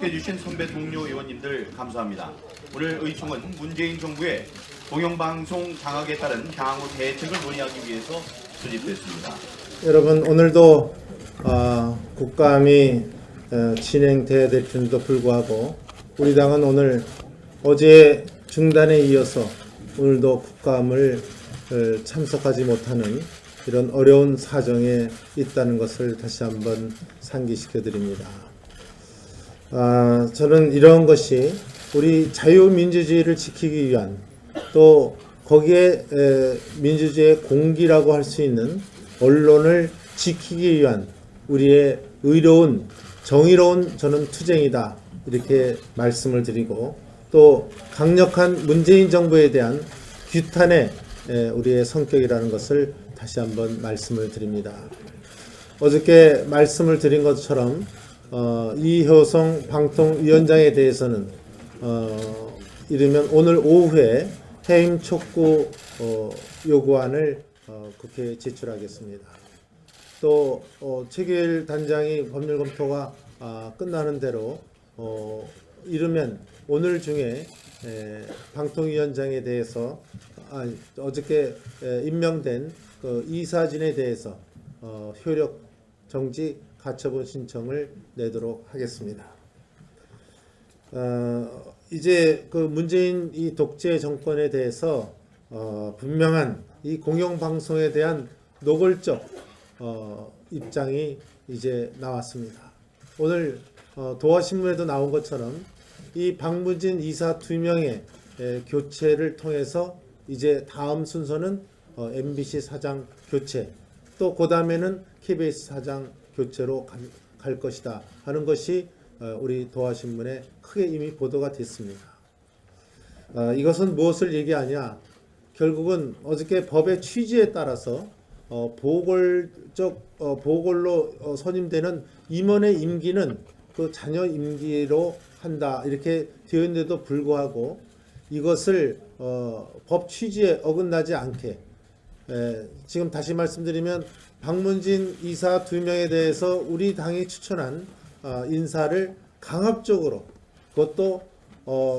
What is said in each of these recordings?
참석해주신 선배 동료 의원님들 감사합니다. 오늘 의총은 문재인 정부의 공영방송 장악에 따른 향후 대책을 논의하기 위해서 소집됐습니다. 여러분, 오늘도 국감이 진행돼야 될 줄도 불구하고 우리 당은 오늘 어제 중단에 이어서 오늘도 국감을 참석하지 못하는 이런 어려운 사정에 있다는 것을 다시 한번 상기시켜 드립니다. 저는 이런 것이 우리 자유민주주의를 지키기 위한, 또 거기에 민주주의의 공기라고 할 수 있는 언론을 지키기 위한 우리의 의로운, 정의로운 저는 투쟁이다, 이렇게 말씀을 드리고, 또 강력한 문재인 정부에 대한 규탄의 우리의 성격이라는 것을 다시 한번 말씀을 드립니다. 어저께 말씀을 드린 것처럼 이효성 방통위원장에 대해서는 이르면 오늘 오후에 해임 촉구 요구안을 국회에 제출하겠습니다. 또 최규일 단장이 법률 검토가 끝나는 대로 이르면 오늘 중에 방통위원장에 대해서 어저께 임명된 그 이사진에 대해서 효력 정지 가처분 신청을 내도록 하겠습니다. 이제 그 문재인 이 독재 정권에 대해서 분명한 이 공영방송에 대한 노골적 입장이 이제 나왔습니다. 오늘 도화신문에도 나온 것처럼 이 박문진 이사 2명의 교체를 통해서 이제 다음 순서는 MBC 사장 교체, 또 그 다음에는 KBS 사장 교체로 갈 것이다 하는 것이 우리 도화신문에 크게 이미 보도가 됐습니다. 이것은 무엇을 얘기하냐? 결국은 어저께 법의 취지에 따라서 보궐로 선임되는 임원의 임기는 그 자녀 임기로 한다, 이렇게 되어 있는데도 불구하고 이것을 법 취지에 어긋나지 않게, 지금 다시 말씀드리면 박문진 이사 2명에 대해서 우리 당이 추천한 인사를 강압적으로, 그것도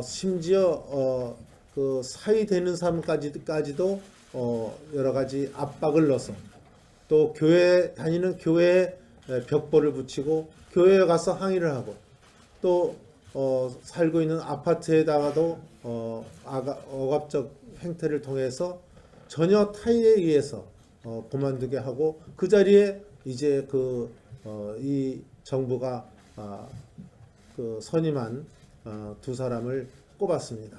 심지어 그 사위 되는 사람까지도 여러 가지 압박을 넣어서, 또 교회 다니는 교회에 벽보를 붙이고 교회에 가서 항의를 하고, 또 살고 있는 아파트에다가도 억압적 행태를 통해서 전혀 타의에 의해서 그만두게 하고, 그 자리에 이제 이 정부가 그 선임한 두 사람을 꼽았습니다.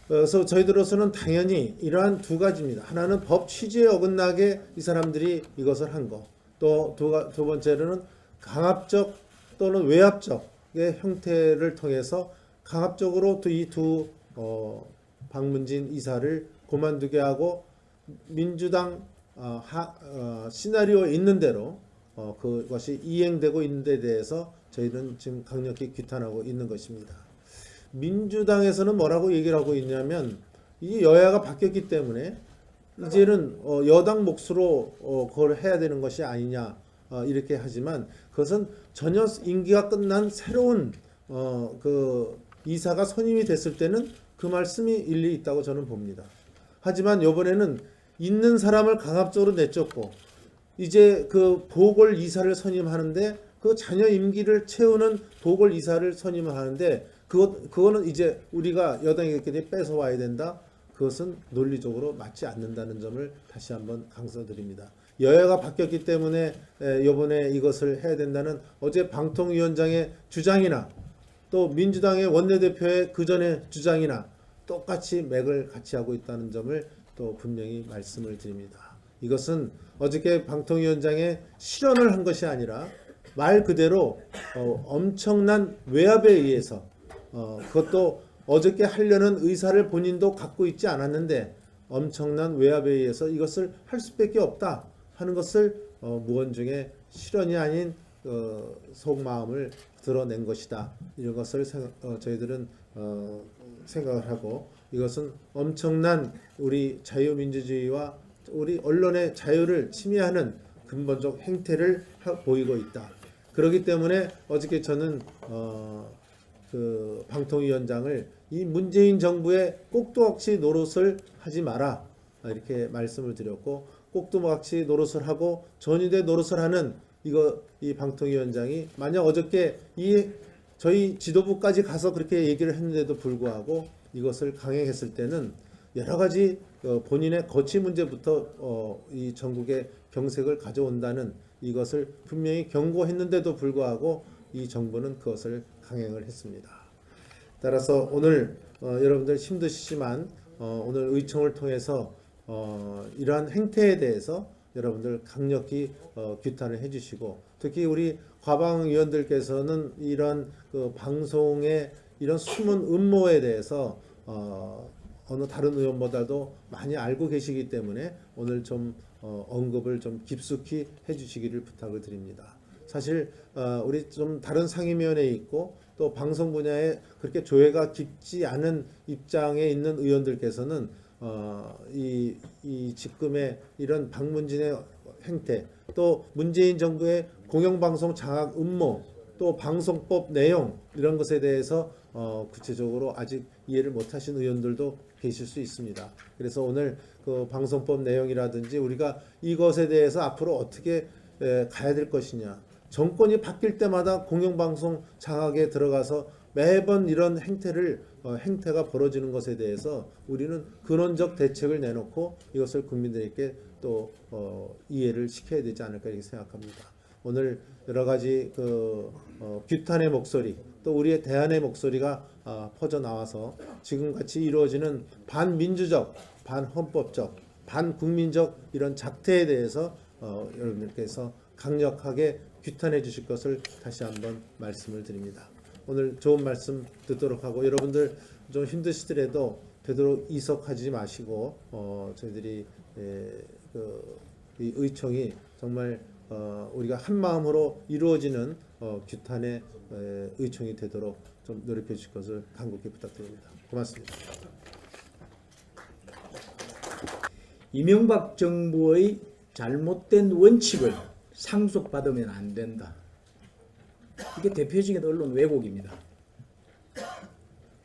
그래서 저희들로서는 당연히 이러한 두 가지입니다. 하나는 법 취지에 어긋나게 이 사람들이 이것을 한 거, 또 두 번째로는 강압적 또는 외압적의 형태를 통해서 강압적으로 이 두 박문진 이사를 그만두게 하고, 민주당 시나리오에 있는 대로 그것이 이행되고 있는 데 대해서 저희는 지금 강력히 규탄하고 있는 것입니다. 민주당에서는 뭐라고 얘기를 하고 있냐면, 이 여야가 바뀌었기 때문에 이제는 여당 몫으로 그걸 해야 되는 것이 아니냐, 이렇게 하지만 그것은 전혀 임기가 끝난 새로운 그 이사가 선임이 됐을 때는 그 말씀이 일리 있다고 저는 봅니다. 하지만 이번에는 있는 사람을 강압적으로 내쫓고 이제 그 보궐 이사를 선임하는데, 그 자녀 임기를 채우는 보궐 이사를 선임을 하는데, 그거는 이제 우리가 여당이 뺏어와야 된다. 그것은 논리적으로 맞지 않는다는 점을 다시 한번 강조드립니다. 여야가 바뀌었기 때문에 이번에 이것을 해야 된다는 어제 방통위원장의 주장이나 또 민주당의 원내대표의 그전의 주장이나 똑같이 맥을 같이 하고 있다는 점을 또 분명히 말씀을 드립니다. 이것은 어저께 방통위원장의 실언을 한 것이 아니라 말 그대로 엄청난 외압에 의해서, 그것도 어저께 하려는 의사를 본인도 갖고 있지 않았는데 엄청난 외압에 의해서 이것을 할 수밖에 없다 하는 것을 무언중에 실언이 아닌 속마음을 드러낸 것이다, 이런 것을 저희들은 생각을 하고, 이것은 엄청난 우리 자유민주주의와 우리 언론의 자유를 침해하는 근본적 행태를 보이고 있다. 그렇기 때문에 어저께 저는 그 방통위원장을 이 문재인 정부의 꼭두각시 노릇을 하지 마라 이렇게 말씀을 드렸고, 꼭두각시 노릇을 하고 전위대 노릇을 하는 이 방통위원장이 만약 어저께 이 저희 지도부까지 가서 그렇게 얘기를 했는데도 불구하고 이것을 강행했을 때는 여러 가지 본인의 거취 문제부터 이 전국에 경색을 가져온다는 이것을 분명히 경고했는데도 불구하고 이 정부는 그것을 강행을 했습니다. 따라서 오늘 여러분들 힘드시지만 오늘 의총을 통해서 이러한 행태에 대해서 여러분들 강력히 규탄을 해주시고, 특히 우리 과방위원들께서는 이런 그 방송의 이런 숨은 음모에 대해서 어느 다른 의원보다도 많이 알고 계시기 때문에 오늘 좀 언급을 좀 깊숙이 해주시기를 부탁을 드립니다. 사실 우리 좀 다른 상임위원회에 있고 또 방송 분야에 그렇게 조예가 깊지 않은 입장에 있는 의원들께서는 이 지금의 이런 박문진의 행태, 또 문재인 정부의 공영방송 장악 음모, 또 방송법 내용 이런 것에 대해서 구체적으로 아직 이해를 못하신 의원들도 계실 수 있습니다. 그래서 오늘 그 방송법 내용이라든지 우리가 이것에 대해서 앞으로 어떻게 가야 될 것이냐, 정권이 바뀔 때마다 공영방송 장악에 들어가서 매번 이런 행태가 벌어지는 것에 대해서 우리는 근원적 대책을 내놓고 이것을 국민들에게 또 이해를 시켜야 되지 않을까 이렇게 생각합니다. 오늘 여러 가지 규탄의 목소리, 또 우리의 대안의 목소리가 퍼져 나와서 지금같이 이루어지는 반민주적, 반헌법적, 반국민적 이런 작태에 대해서 여러분들께서 강력하게 규탄해 주실 것을 다시 한번 말씀을 드립니다. 오늘 좋은 말씀 듣도록 하고, 여러분들 좀 힘드시더라도 되도록 이석하지 마시고 저희들이 이 의총이 정말 우리가 한 마음으로 이루어지는 규탄의 의총이 되도록 좀 노력해 주실 것을 간곡히 부탁드립니다. 고맙습니다. 이명박 정부의 잘못된 원칙을 상속받으면 안 된다. 이게 대표적인 언론 왜곡입니다.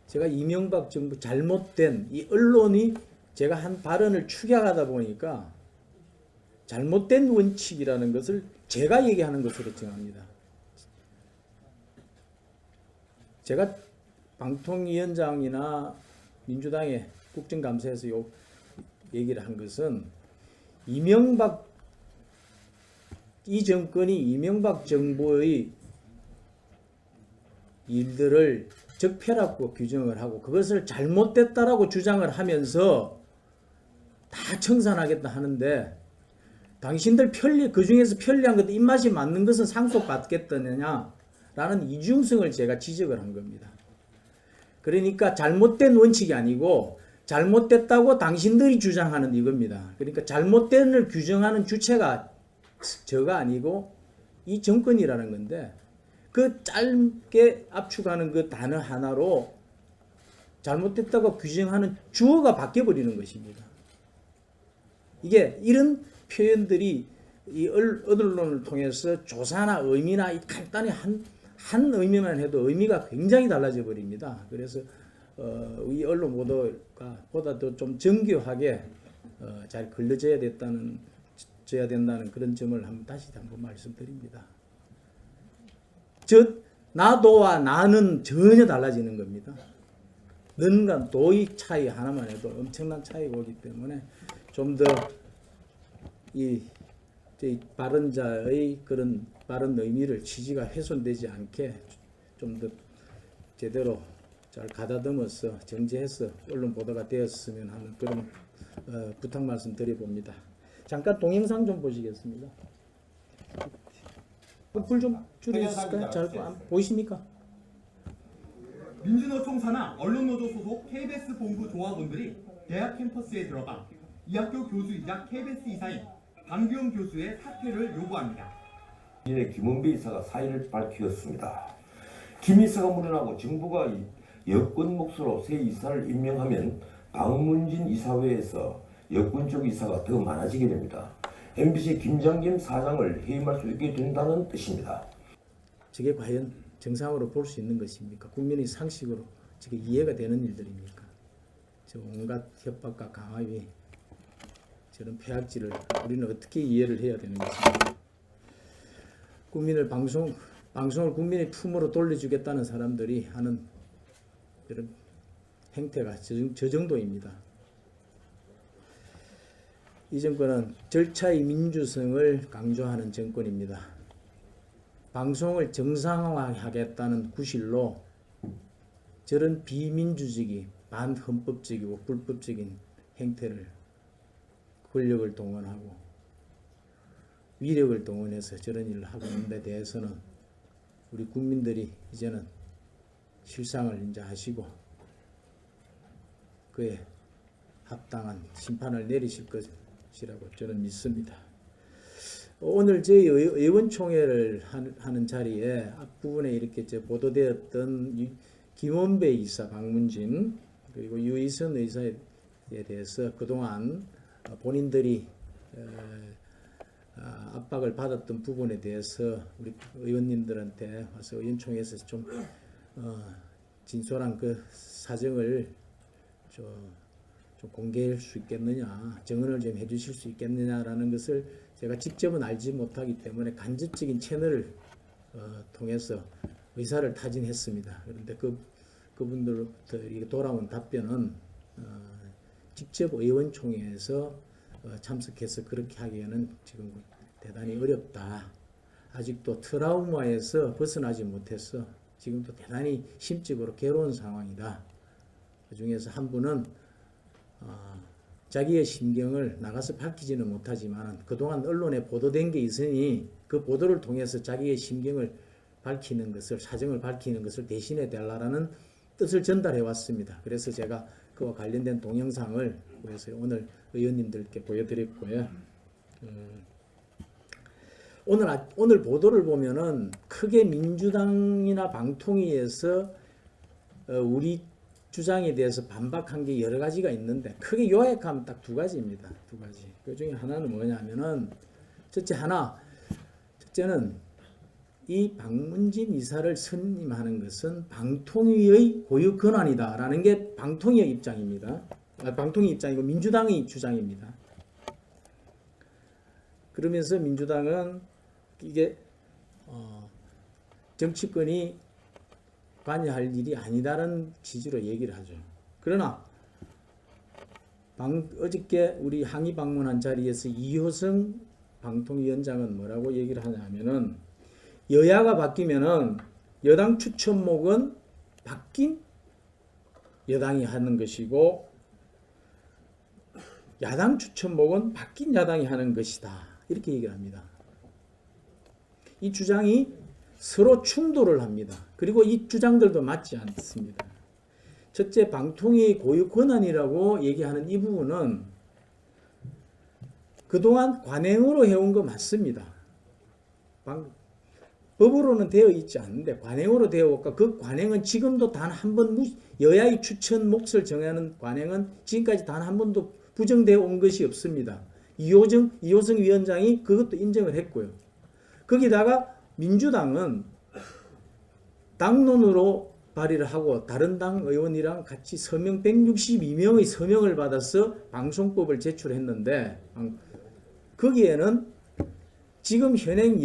제가 이명박 정부 잘못된 이 언론이 제가 한 발언을 축약하다 보니까 잘못된 원칙이라는 것을 제가 얘기하는 것으로 정합니다. 제가 방통위원장이나 민주당의 국정감사에서 얘기를 한 것은 이 정권이 이명박 정부의 일들을 적폐라고 규정을 하고 그것을 잘못됐다라고 주장을 하면서 다 청산하겠다 하는데, 당신들 그 중에서 편리한 것도 입맛이 맞는 것은 상속받겠다느냐라는 이중성을 제가 지적을 한 겁니다. 그러니까 잘못된 원칙이 아니고 잘못됐다고 당신들이 주장하는 이겁니다. 그러니까 잘못된을 규정하는 주체가 저가 아니고 이 정권이라는 건데, 그 짧게 압축하는 그 단어 하나로 잘못됐다고 규정하는 주어가 바뀌어버리는 것입니다. 이게 이런 표현들이 이 언론을 통해서 조사나 의미나 간단히 한 의미만 해도 의미가 굉장히 달라져 버립니다. 그래서 이 언론 보도가 보다도 좀 정교하게 잘 걸러져야 된다는 그런 점을 다시 한번 말씀드립니다. 즉 나도와 나는 전혀 달라지는 겁니다. 는과 도의 차이 하나만 해도 엄청난 차이가 오기 때문에 좀 더 이 발언자의 그런 발언 의미를 취지가 훼손되지 않게 좀 더 제대로 잘 가다듬어서 정제해서 언론 보도가 되었으면 하는 그런 부탁 말씀 드려봅니다. 잠깐 동영상 좀 보시겠습니다. 불 좀 줄여주실까요? 잘 보이십니까? 민주노총 산하 언론노조 소속 KBS 본부 조합원들이 대학 캠퍼스에 들어가 이 학교 교수이자 KBS 이사인 방규영 교수의 사퇴를 요구합니다. 김은배 이사가 사의를 밝혔습니다. 김 이사가 물러나고 정부가 여권 몫으로 새 이사를 임명하면 박문진 이사회에서 여권 쪽 이사가 더 많아지게 됩니다. MBC 김장겸 사장을 해임할 수 있게 된다는 뜻입니다. 저게 과연 정상으로 볼 수 있는 것입니까? 국민의 상식으로 저게 이해가 되는 일들입니까? 저 온갖 협박과 강압이 저런 폐악질을 우리는 어떻게 이해를 해야 되는 것입니까? 국민을 방송을 국민의 품으로 돌려주겠다는 사람들이 하는 이런 행태가 저 정도입니다. 이 정권은 절차의 민주성을 강조하는 정권입니다. 방송을 정상화하겠다는 구실로 저런 비민주적이 반헌법적이고 불법적인 행태를 권력을 동원하고 위력을 동원해서 저런 일을 하고 있는 데 대해서는 우리 국민들이 이제는 실상을 이제 하시고 그에 합당한 심판을 내리실 것이라고 저는 믿습니다. 오늘 저희 의원총회를 하는 자리에 앞부분에 이렇게 보도되었던 김원배 이사 방문진 그리고 유희선 의사에 대해서 그동안 본인들이 압박을 받았던 부분에 대해서 우리 의원님들한테 와서 의원총회에서 좀 진솔한 그 사정을 좀 공개할 수 있겠느냐, 증언을 좀 해주실 수 있겠느냐라는 것을 제가 직접은 알지 못하기 때문에 간접적인 채널을 통해서 의사를 타진했습니다. 그런데 그분들로부터 돌아온 답변은 직접 의원총회에서 참석해서 그렇게 하기에는 지금 대단히 어렵다. 아직도 트라우마에서 벗어나지 못해서 지금도 대단히 심적으로 괴로운 상황이다. 그 중에서 한 분은 자기의 심경을 나가서 밝히지는 못하지만 그동안 언론에 보도된 게 있으니 그 보도를 통해서 자기의 심경을 밝히는 것을, 사정을 밝히는 것을 대신해 달라는 뜻을 전달해 왔습니다. 그래서 제가 그와 관련된 동영상을 그래서 오늘 의원님들께 보여드렸고요. 오늘 보도를 보면은 크게 민주당이나 방통위에서 우리 주장에 대해서 반박한 게 여러 가지가 있는데 크게 요약하면 딱 두 가지입니다. 두 가지. 그 중에 하나는 뭐냐면은 첫째는 이 방문진 이사를 선임하는 것은 방통위의 고유 권한이다라는 게 방통위의 입장입니다. 방통위 입장이고 민주당의 주장입니다. 그러면서 민주당은 이게 정치권이 관여할 일이 아니다라는 취지로 얘기를 하죠. 그러나 어저께 우리 항의 방문한 자리에서 이효성 방통위원장은 뭐라고 얘기를 하냐면은 여야가 바뀌면은 여당 추천목은 바뀐 여당이 하는 것이고 야당 추천목은 바뀐 야당이 하는 것이다. 이렇게 얘기를 합니다. 이 주장이 서로 충돌을 합니다. 그리고 이 주장들도 맞지 않습니다. 첫째, 방통위의 고유 권한이라고 얘기하는 이 부분은 그동안 관행으로 해온 거 맞습니다. 법으로는 되어 있지 않는데 관행으로 되어 왔고 그 관행은 지금도 단 한 번 여야의 추천 몫을 정하는 관행은 지금까지 단 한 번도 부정되어 온 것이 없습니다. 이호성 위원장이 그것도 인정을 했고요. 거기다가 민주당은 당론으로 발의를 하고 다른 당 의원이랑 같이 서명 162명의 서명을 받아서 방송법을 제출했는데 거기에는 지금 현행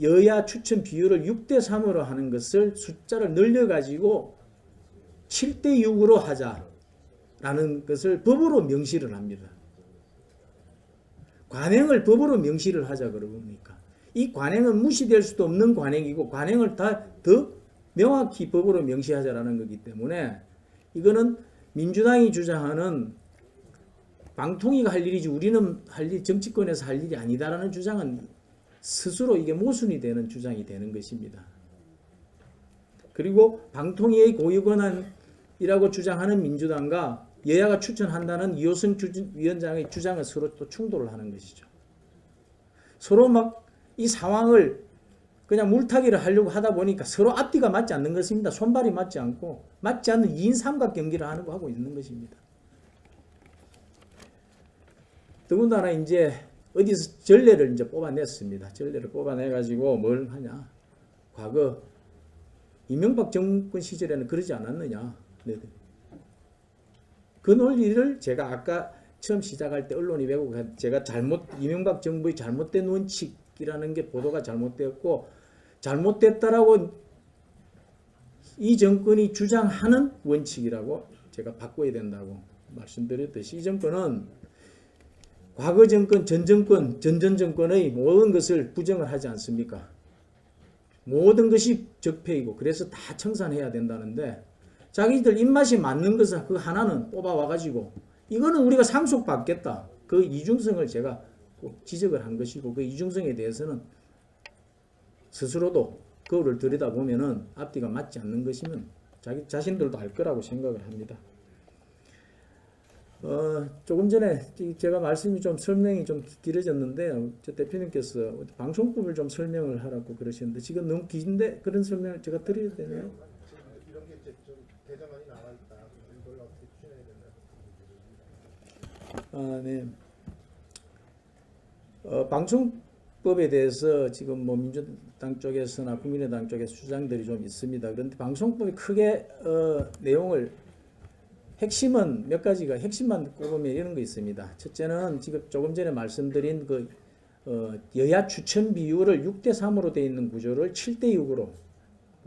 여야 추천 비율을 6대3으로 하는 것을 숫자를 늘려가지고 7대6으로 하자라는 것을 법으로 명시를 합니다. 관행을 법으로 명시를 하자 그러니까 이 관행은 무시될 수도 없는 관행이고 관행을 더 명확히 법으로 명시하자라는 거기 때문에 이거는 민주당이 주장하는 방통위가 할 일이지 우리는 정치권에서 할 일이 아니다라는 주장은 스스로 이게 모순이 되는 주장이 되는 것입니다. 그리고 방통위의 고유 권한이라고 주장하는 민주당과 여야가 추천한다는 이호성 위원장의 주장을 서로 또 충돌을 하는 것이죠. 서로 막 이 상황을 그냥 물타기를 하려고 하다 보니까 서로 앞뒤가 맞지 않는 것입니다. 손발이 맞지 않고 맞지 않는 2인 삼각 경기를 하고 있는 것입니다. 더군다나 이제 어디서 전례를 이제 뽑아냈습니다. 전례를 뽑아내가지고 뭘 하냐. 과거 이명박 정권 시절에는 그러지 않았느냐. 네. 그 논리를 제가 아까 처음 시작할 때 언론이 왜곡한 제가 이명박 정부의 잘못된 원칙이라는 게 보도가 잘못되었고 잘못됐다라고 이 정권이 주장하는 원칙이라고 제가 바꿔야 된다고 말씀드렸듯이 이 정권은 과거 정권, 전 정권, 전전 정권의 모든 것을 부정을 하지 않습니까? 모든 것이 적폐이고 그래서 다 청산해야 된다는데 자기들 입맛이 맞는 것을 그 하나는 뽑아와가지고 이거는 우리가 상속받겠다. 그 이중성을 제가 꼭 지적을 한 것이고 그 이중성에 대해서는 스스로도 거울을 들여다보면은 앞뒤가 맞지 않는 것이면 자기 자신들도 알 거라고 생각을 합니다. 조금 전에 제가 말씀이 좀 설명이 좀 길어졌는데 저 대표님께서 방송법을 좀 설명을 하라고 그러시는데 지금 너무 긴데 그런 설명을 제가 드려야 되나요? 이런 게 좀 대장안이 나와 있다. 이걸 어떻게 추진해야 되나? 네. 방송법에 대해서 지금 뭐 민주당 쪽에서나 국민의당 쪽에서 주장들이 좀 있습니다. 그런데 방송법이 크게 내용을 핵심은 몇 가지가 핵심만 꼽으면 이런 거 있습니다. 첫째는 지금 조금 전에 말씀드린 그 여야 추천 비율을 6대3으로 되어 있는 구조를 7대6으로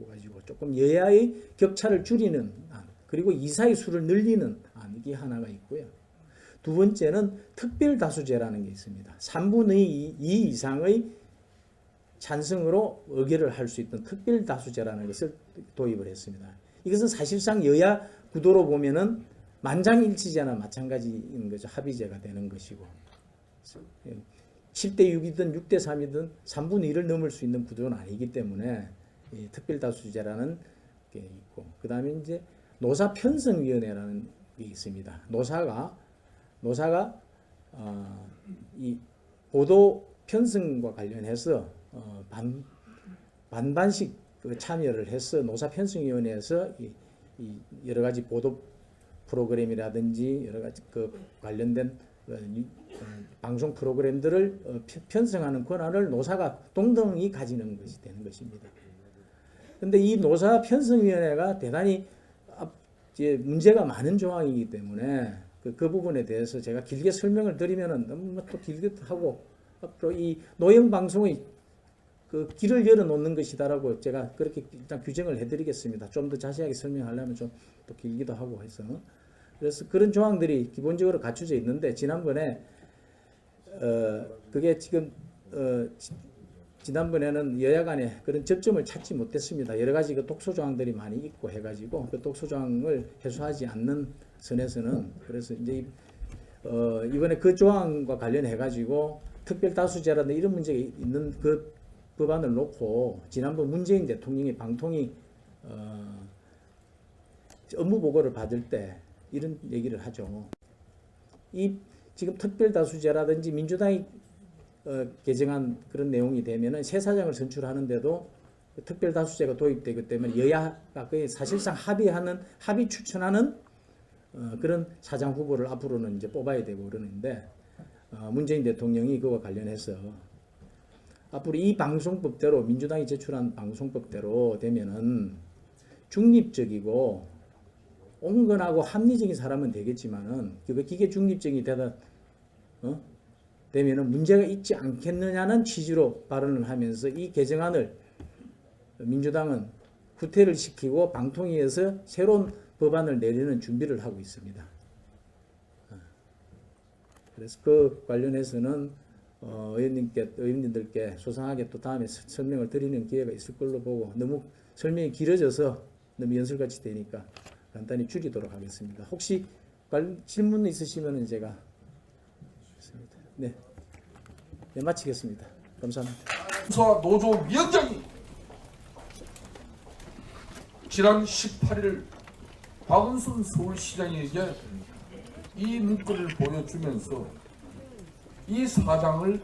가지고 조금 여야의 격차를 줄이는 안, 그리고 이사의 수를 늘리는 안, 이게 하나가 있고요. 두 번째는 특별다수제라는 게 있습니다. 3분의 2 이상의 찬성으로 의결을 할 수 있던 특별다수제라는 것을 도입을 했습니다. 이것은 사실상 여야 구도로 보면은 만장일치제나 마찬가지인 거죠. 합의제가 되는 것이고 7대6이든 6대3이든 3분의 1을 넘을 수 있는 구조는 아니기 때문에 특별다수제라는 게 있고 그 다음에 이제 노사편성위원회라는 게 있습니다. 노사가 이 보도 편성과 관련해서 반반씩 참여를 해서 노사편성위원회에서 이 여러 가지 보도 프로그램이라든지 여러 가지 그 관련된 방송 프로그램들을 편성하는 권한을 노사가 동등히 가지는 것이 되는 것입니다. 그런데 이 노사편성위원회가 대단히 이제 문제가 많은 조항이기 때문에 그 부분에 대해서 제가 길게 설명을 드리면은 너무 또 길게 하고 앞으로 이 노영 방송의 그 길을 열어놓는 것이다라고 제가 그렇게 일단 규정을 해드리겠습니다. 좀 더 자세하게 설명하려면 좀 또 길기도 하고 해서 그래서 그런 조항들이 기본적으로 갖춰져 있는데 지난번에 그게 지금 지난번에는 여야 간에 그런 접점을 찾지 못했습니다. 여러 가지 그 독소 조항들이 많이 있고 해가지고 그 독소 조항을 해소하지 않는 선에서는 그래서 이제 이번에 그 조항과 관련해가지고 특별다수제라든지 이런 문제가 있는 그 법안을 놓고 지난번 문재인 대통령이 방통위 업무 보고를 받을 때 이런 얘기를 하죠. 이 지금 특별다수제라든지 민주당이 개정한 그런 내용이 되면은 새 사장을 선출하는데도 특별다수제가 도입되기 때문에 여야가 거의 사실상 합의 추천하는 그런 사장 후보를 앞으로는 이제 뽑아야 되고 그러는데 문재인 대통령이 그와 관련해서 앞으로 이 방송법대로 민주당이 제출한 방송법대로 되면은 중립적이고 온건하고 합리적인 사람은 되겠지만은 그 기계 중립적이 되면은 문제가 있지 않겠느냐는 취지로 발언을 하면서 이 개정안을 민주당은 후퇴를 시키고 방통위에서 새로운 법안을 내리는 준비를 하고 있습니다. 그래서 그 관련해서는 의원님들께 소상하게 또 다음에 설명을 드리는 기회가 있을 걸로 보고 너무 설명이 길어져서 너무 연설같이 되니까 간단히 줄이도록 하겠습니다. 혹시 질문 있으시면 제가 네, 마치겠습니다. 감사합니다. 노조 위원장이 지난 18일 박은순 서울시장에게 이 문건을 보여주면서 이 사장을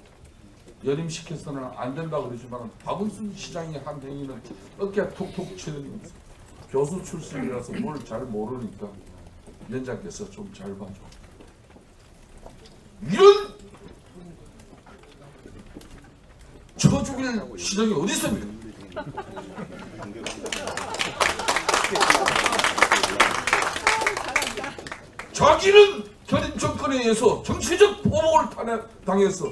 연임시켜서는 안 된다 그러지만 박은순 시장이 한 행위는 어깨 툭툭 치는 교수 출신이라서 뭘 잘 모르니까 위원장께서 좀 잘 봐줘. 이런 쳐 죽일 시장이 어디 있습니까? 자기는 견인 정권에 의해서 정치적 보복을 당해서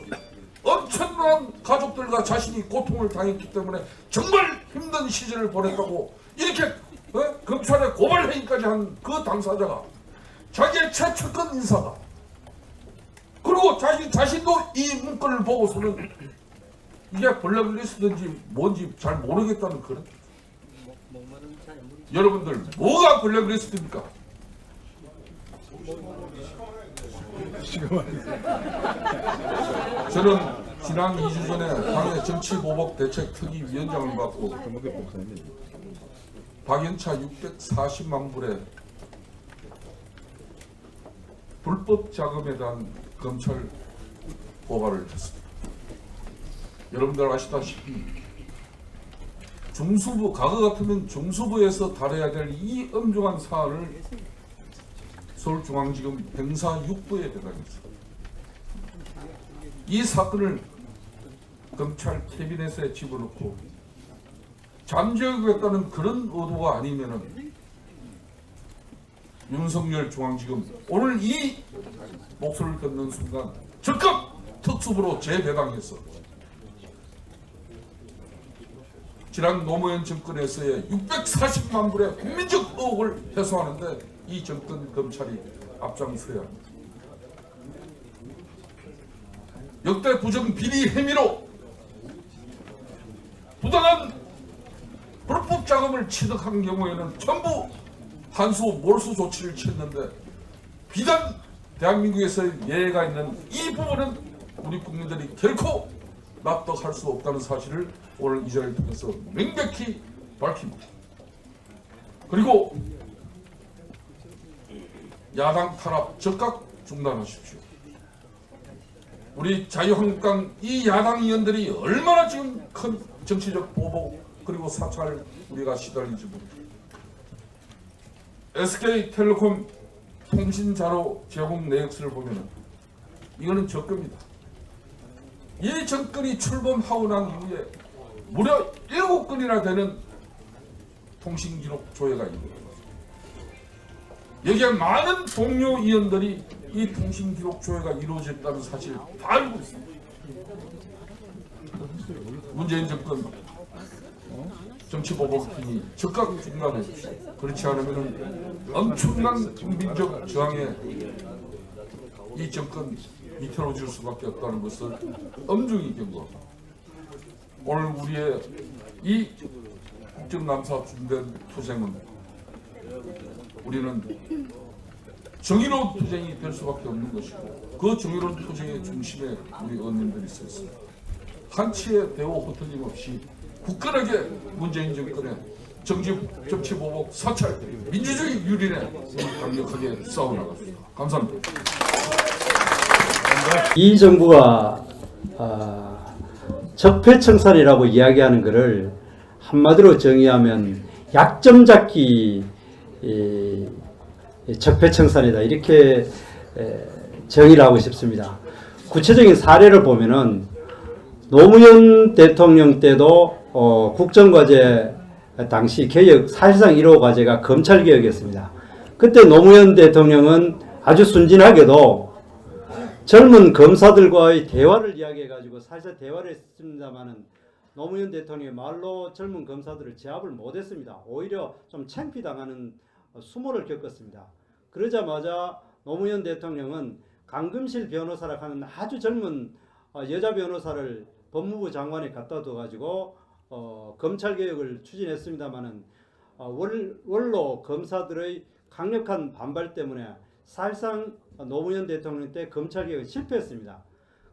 엄청난 가족들과 자신이 고통을 당했기 때문에 정말 힘든 시절을 보냈다고 이렇게 검찰에 고발 행위까지 한 그 당사자가 자기의 최측근 인사가 그리고 자신도 이 문건을 보고서는 이게 블랙리스트인지 뭔지 잘 모르겠다는 그런 여러분들 뭐가 블랙리스트입니까? 저는 지난 2주 전에 당의 정치보복대책특위위원장을 맡고 박연차 640만 불의 불법 자금에 대한 검찰 고발을 했습니다. 여러분들 아시다시피 중수부, 과거 같으면 중수부에서 다뤄야 될 이 엄중한 사안을 서울중앙지검 형사 6부에 배당했습니다. 이 사건을 검찰 캐비넷에 집어넣고 잠재우겠다는 그런 의도가 아니면은 윤석열 중앙지검 오늘 이 목소리를 듣는 순간 적극 특수부로 재배당해서 지난 노무현 정권에서의 640만 불의 국민적 의혹을 해소하는데 이 정권 검찰이 앞장서야 합니다. 역대 부정 비리 혐의로 부당한 불법 자금을 취득한 경우에는 전부 한수 몰수 조치를 취했는데 비단 대한민국에서의 예외가 있는 이 부분은 우리 국민들이 결코 납득할 수 없다는 사실을 오늘 이 자리를 통해서 명백히 밝힙니다. 그리고 야당 탄압 즉각 중단하십시오. 우리 자유한국당 이 야당 의원들이 얼마나 지금 큰 정치적 보복 그리고 사찰 우리가 시달리지 모릅니다. SK텔레콤 통신자료 제공 내역서를 보면은 이거는 적금입니다. 이 정권이 출범하고 난 이후에 무려 7건이나 되는 통신기록 조회가 이루어졌습니다. 여기에 많은 동료 의원들이 이 통신기록 조회가 이루어졌다는 사실 다 알고 있습니다. 문재인 정권 정치보복팀이 즉각 중단해 주십시오. 그렇지 않으면 엄청난 국민적 저항에 이 정권 위태로워질 수밖에 없다는 것을 엄중히 경고합니다. 오늘 우리의 이 국정감사 중된 투쟁은 우리는 정의로운 투쟁이 될 수밖에 없는 것이고 그 정의로운 투쟁의 중심에 우리 의원님들이 서 있습니다. 한치의 대우 허틀림 없이 굳건하게 문재인 정권의 정치보복 사찰 민주주의 유린에 강력하게 싸워나갑니다. 감사합니다. 이 정부가 적폐청산이라고 이야기하는 것을 한마디로 정의하면 약점 잡기 적폐청산이다 이렇게 정의를 하고 싶습니다. 구체적인 사례를 보면은 노무현 대통령 때도 국정과제 당시 개혁 사실상 1호 과제가 검찰개혁이었습니다. 그때 노무현 대통령은 아주 순진하게도 젊은 검사들과의 대화를 이야기해가지고 사실 대화를 했습니다마는 노무현 대통령이 말로 젊은 검사들을 제압을 못했습니다. 오히려 좀 창피당하는 수모를 겪었습니다. 그러자마자 노무현 대통령은 강금실 변호사라 하는 아주 젊은 여자 변호사를 법무부 장관에 갖다 둬가지고 검찰개혁을 추진했습니다마는 원로 검사들의 강력한 반발 때문에 사실상 노무현 대통령 때 검찰개혁은 실패했습니다.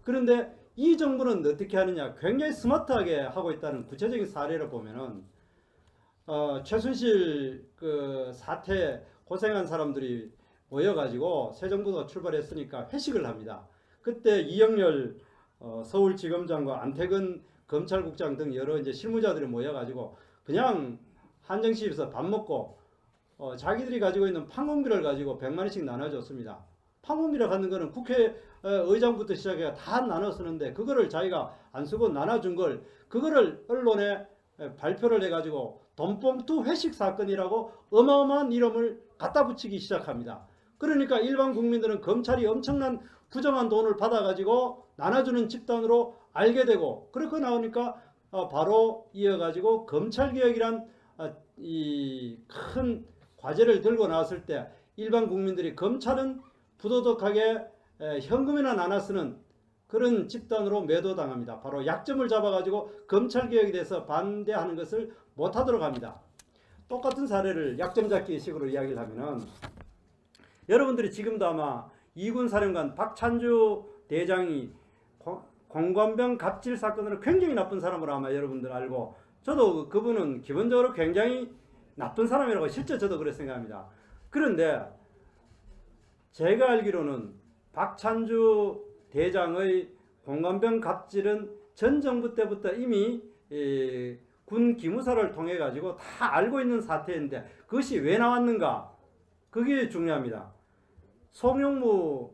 그런데 이 정부는 어떻게 하느냐, 굉장히 스마트하게 하고 있다는 구체적인 사례를 보면은 최순실 그 사태 고생한 사람들이 모여가지고 새 정부가 출발했으니까 회식을 합니다. 그때 이영렬 서울지검장과 안태근 검찰국장 등 여러 이제 실무자들이 모여가지고 그냥 한정식에서 밥 먹고 자기들이 가지고 있는 판공비를 가지고 100만 원씩 나눠줬습니다. 판공비라고 하는 거는 국회의장부터 시작해서 다 나눠 쓰는데 그거를 자기가 안 쓰고 나눠준 걸 그거를 언론에 발표를 해가지고 돈봉투 회식 사건이라고 어마어마한 이름을 갖다 붙이기 시작합니다. 그러니까 일반 국민들은 검찰이 엄청난 부정한 돈을 받아가지고 나눠주는 집단으로 알게 되고, 그렇게 나오니까 바로 이어가지고 검찰개혁이란 이 큰 과제를 들고 나왔을 때 일반 국민들이 검찰은 부도덕하게 현금이나 나눠 쓰는 그런 집단으로 매도당합니다. 바로 약점을 잡아가지고 검찰개혁에 대해서 반대하는 것을 못하도록 합니다. 똑같은 사례를 약점 잡기 식으로 이야기를 하면은, 여러분들이 지금도 아마 이군 사령관 박찬주 대장이 공관병 갑질 사건으로 굉장히 나쁜 사람으로 아마 여러분들 알고, 저도 그분은 기본적으로 굉장히 나쁜 사람이라고 실제 저도 그렇게 생각합니다. 그런데 제가 알기로는 박찬주 대장의 공관병 갑질은 전 정부 때부터 이미 군 기무사를 통해 가지고 다 알고 있는 사태인데 그것이 왜 나왔는가? 그게 중요합니다. 송영무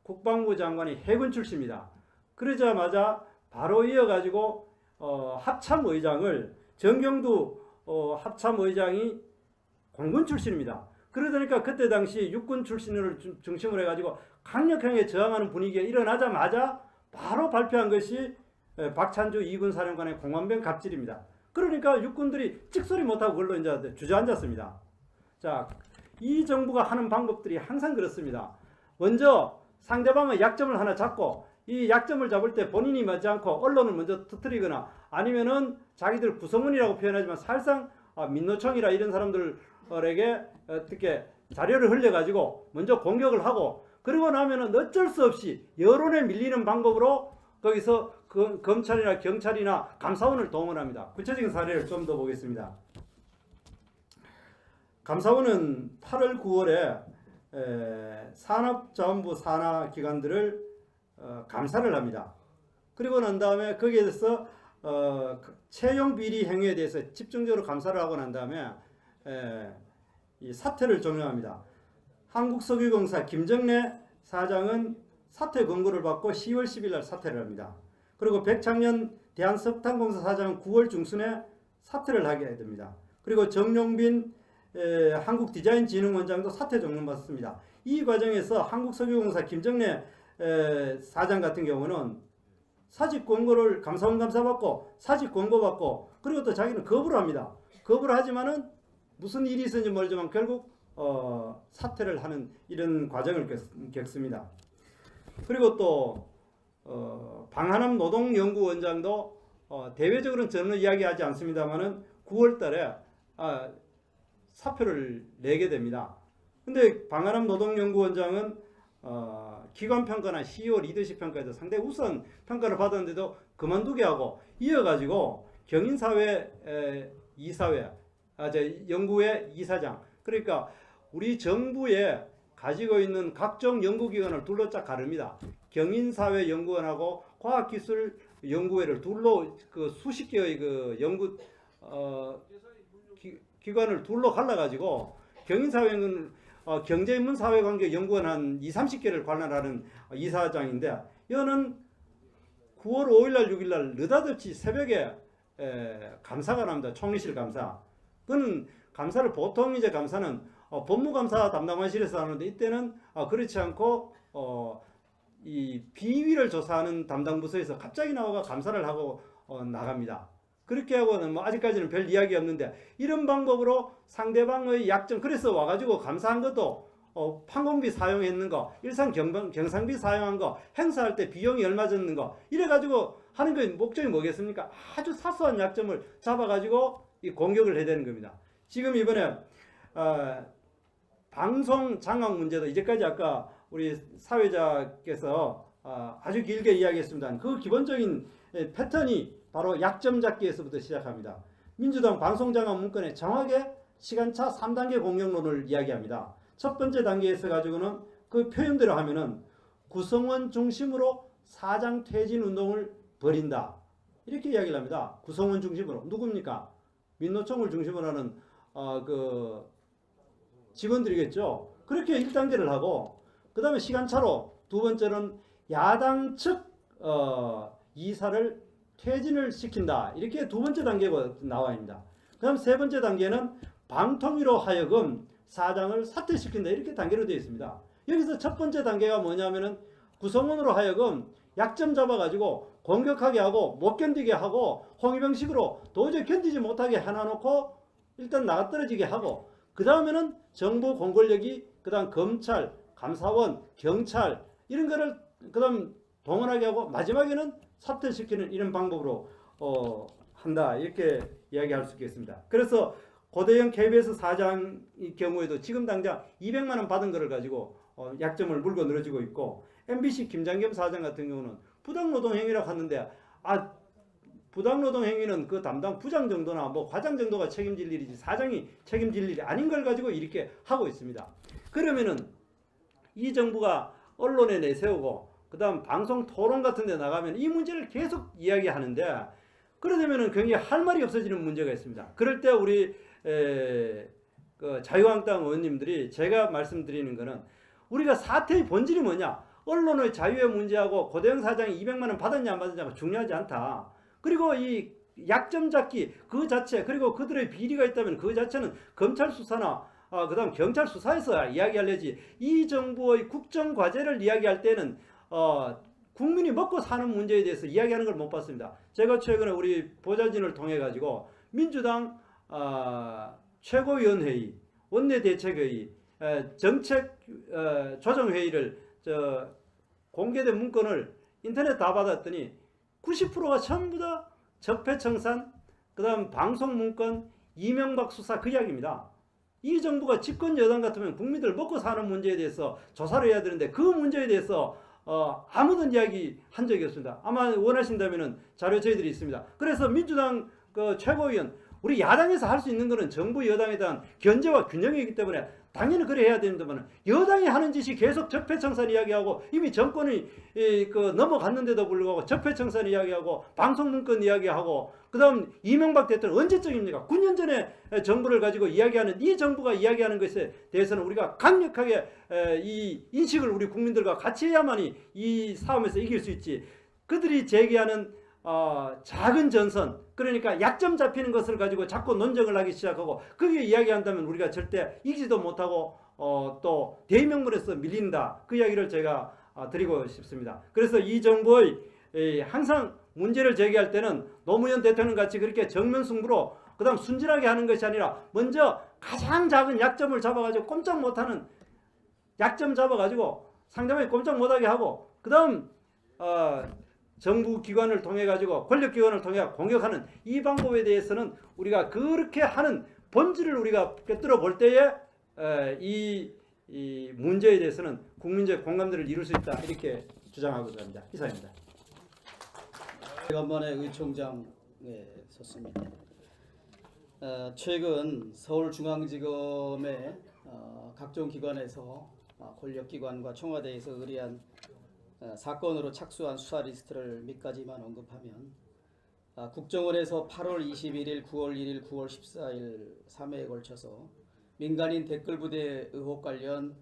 국방부 장관이 해군 출신입니다. 그러자마자 바로 이어가지고 합참의장을, 정경두 합참의장이 공군 출신입니다. 그러니까 그때 당시 육군 출신을 중심으로 해가지고 강력하게 저항하는 분위기가 일어나자마자 바로 발표한 것이 박찬주 2군 사령관의 공관병 갑질입니다. 그러니까 육군들이 찍소리 못하고 그걸로 이제 주저앉았습니다. 자, 이 정부가 하는 방법들이 항상 그렇습니다. 먼저 상대방의 약점을 하나 잡고 이 약점을 잡을 때 본인이 맞지 않고 언론을 먼저 터뜨리거나 아니면은 자기들 구성원이라고 표현하지만 사실상 민노총이라 이런 사람들에게 어떻게 자료를 흘려가지고 먼저 공격을 하고, 그러고 나면은 어쩔 수 없이 여론에 밀리는 방법으로 거기서 검찰이나 경찰이나 감사원을 동원합니다. 구체적인 사례를 좀 더 보겠습니다. 감사원은 8월 9월에 산업자원부 산하 기관들을 감사를 합니다. 그리고 난 다음에 거기에 대해서 채용 비리 행위에 대해서 집중적으로 감사를 하고 난 다음에 이 사퇴를 종료합니다. 한국석유공사 김정래 사장은 사퇴 권고를 받고 10월 10일 날 사퇴를 합니다. 그리고 백창년 대한석탄공사 사장은 9월 중순에 사퇴를 하게 됩니다. 그리고 정용빈 한국디자인진흥원장도 사퇴 종료받습니다. 이 과정에서 한국석유공사 김정래 사장 같은 경우는 사직 권고를 감사원 감사받고 사직 권고 받고, 그리고 또 자기는 거부를 합니다. 거부를 하지만은 무슨 일이 있었는지 모르지만 결국 사퇴를 하는 이런 과정을 겪습니다. 그리고 또 방한함 노동연구원장도 대외적으로는 저는 이야기하지 않습니다만은 9월달에 사표를 내게 됩니다. 근데 방한함 노동연구원장은 기관평가나 CEO 리더십 평가에도 상당히 우수한 평가를 받았는데도 그만두게 하고 이어가지고 경인사회 이사회, 연구회 이사장, 그러니까 우리 정부에 가지고 있는 각종 연구기관을 둘러쫙 가릅니다. 경인사회 연구원하고 과학기술연구회를 둘러 그 수십 개의 그 연구 기관을 둘러 갈라가지고 경인사회는 경제인문사회관계연구원 한 20-30개를 관할하는 이사장인데, 이거는 9월 5일날 6일날 느닷없이 새벽에 감사가 납니다. 총리실 감사. 그는 감사를 보통 이제 감사는 법무감사 담당관실에서 하는데 이때는 그렇지 않고 이 비위를 조사하는 담당 부서에서 갑자기 나와가 감사를 하고 나갑니다. 그렇게 하고는 뭐 아직까지는 별 이야기 없는데 이런 방법으로 상대방의 약점, 그래서 와가지고 감사한 것도 판공비 사용했는 거, 일상 경상비 사용한 거, 행사할 때 비용이 얼마 줬는 거, 이래가지고 하는 거 목적이 뭐겠습니까? 아주 사소한 약점을 잡아가지고 이 공격을 해야 되는 겁니다. 지금 이번에 방송 장악 문제도 이제까지 아까 우리 사회자께서 아주 길게 이야기했습니다. 그 기본적인 패턴이 바로 약점 잡기에서부터 시작합니다. 민주당 방송장악 문건에 정확하게 시간차 3단계 공격론을 이야기합니다. 첫 번째 단계에서 가지고는 그 표현대로 하면은 구성원 중심으로 사장 퇴진 운동을 벌인다, 이렇게 이야기를 합니다. 구성원 중심으로. 누굽니까? 민노총을 중심으로 하는 그 직원들이겠죠. 그렇게 1단계를 하고, 그 다음에 시간차로 두 번째는 야당 측 이사를 퇴진을 시킨다. 이렇게 두 번째 단계가 나와 있습니다. 그다음 세 번째 단계는 방통위로 하여금 사장을 사퇴시킨다. 이렇게 단계로 되어 있습니다. 여기서 첫 번째 단계가 뭐냐면은 구성원으로 하여금 약점 잡아가지고 공격하게 하고 못 견디게 하고 홍위병식으로 도저히 견디지 못하게 해놔놓고 일단 나가떨어지게 하고 그 다음에는 정부 공권력이 그 다음 검찰, 감사원, 경찰 이런 거를 그 다음 동원하게 하고 마지막에는 사퇴시키는 이런 방법으로 한다. 이렇게 이야기할 수 있겠습니다. 그래서 고대영 KBS 사장의 경우에도 지금 당장 200만 원 받은 거를 가지고 약점을 물고 늘어지고 있고 MBC 김장겸 사장 같은 경우는 부당노동행위라고 하는데 부당노동행위는 그 담당 부장 정도나 뭐 과장 정도가 책임질 일이지 사장이 책임질 일이 아닌 걸 가지고 이렇게 하고 있습니다. 그러면은 이 정부가 언론에 내세우고 그 다음 방송 토론 같은 데 나가면 이 문제를 계속 이야기하는데 그러려면은 굉장히 할 말이 없어지는 문제가 있습니다. 그럴 때 우리 그 자유한국당 의원님들이 제가 말씀드리는 거는 우리가 사태의 본질이 뭐냐? 언론의 자유의 문제하고 고대영 사장이 200만 원 받았냐 안 받았냐가 중요하지 않다. 그리고 이 약점 잡기 그 자체 그리고 그들의 비리가 있다면 그 자체는 검찰 수사나 그 다음 경찰 수사에서 이야기할래지 이 정부의 국정과제를 이야기할 때는 국민이 먹고 사는 문제에 대해서 이야기하는 걸 못 봤습니다. 제가 최근에 우리 보좌진을 통해 가지고 민주당 최고위원회의, 원내대책회의, 정책 조정회의를 공개된 문건을 인터넷 다 받았더니 90%가 전부 다 적폐청산, 그 다음 방송 문건, 이명박 수사 그 이야기입니다. 이 정부가 집권 여당 같으면 국민들 먹고 사는 문제에 대해서 조사를 해야 되는데 그 문제에 대해서 아무런 이야기 한 적이 없습니다. 아마 원하신다면 자료 저희들이 있습니다. 그래서 민주당 그 최고위원 우리 야당에서 할 수 있는 것은 정부 여당에 대한 견제와 균형이기 때문에 당연히 그래 해야 되는데만 여당이 하는 짓이 계속 적폐청산 이야기하고 이미 정권이 넘어갔는데도 불구하고 적폐청산 이야기하고 방송문건 이야기하고 그 다음 이명박 대통령 언제적입니까? 9년 전에 정부를 가지고 이야기하는 이 정부가 이야기하는 것에 대해서는 우리가 강력하게 이 인식을 우리 국민들과 같이 해야만이 이 싸움에서 이길 수 있지. 그들이 제기하는 작은 전선 그러니까 약점 잡히는 것을 가지고 자꾸 논쟁을 하기 시작하고 그게 이야기한다면 우리가 절대 이기지도 못하고 또 대의명분에서 밀린다. 그 이야기를 제가 드리고 싶습니다. 그래서 이 정부의 항상 문제를 제기할 때는 노무현 대통령 같이 그렇게 정면승부로 그 다음 순진하게 하는 것이 아니라 먼저 가장 작은 약점을 잡아가지고 꼼짝 못하는 약점 잡아가지고 상대방이 꼼짝 못하게 하고 그 다음 정부 기관을 통해 가지고 권력 기관을 통해 공격하는 이 방법에 대해서는 우리가 그렇게 하는 본질을 우리가 꿰뚫어 볼 때에 이 문제에 대해서는 국민적 공감대를 이룰 수 있다 이렇게 주장하고자 합니다. 이상입니다. 간만에 의총장에 섰습니다. 최근 서울중앙지검의 각종 기관에서 권력기관과 청와대에서 의뢰한 사건으로 착수한 수사 리스트를 몇 가지만 언급하면 국정원에서 8월 21일, 9월 1일, 9월 14일 3회에 걸쳐서 민간인 댓글부대 의혹 관련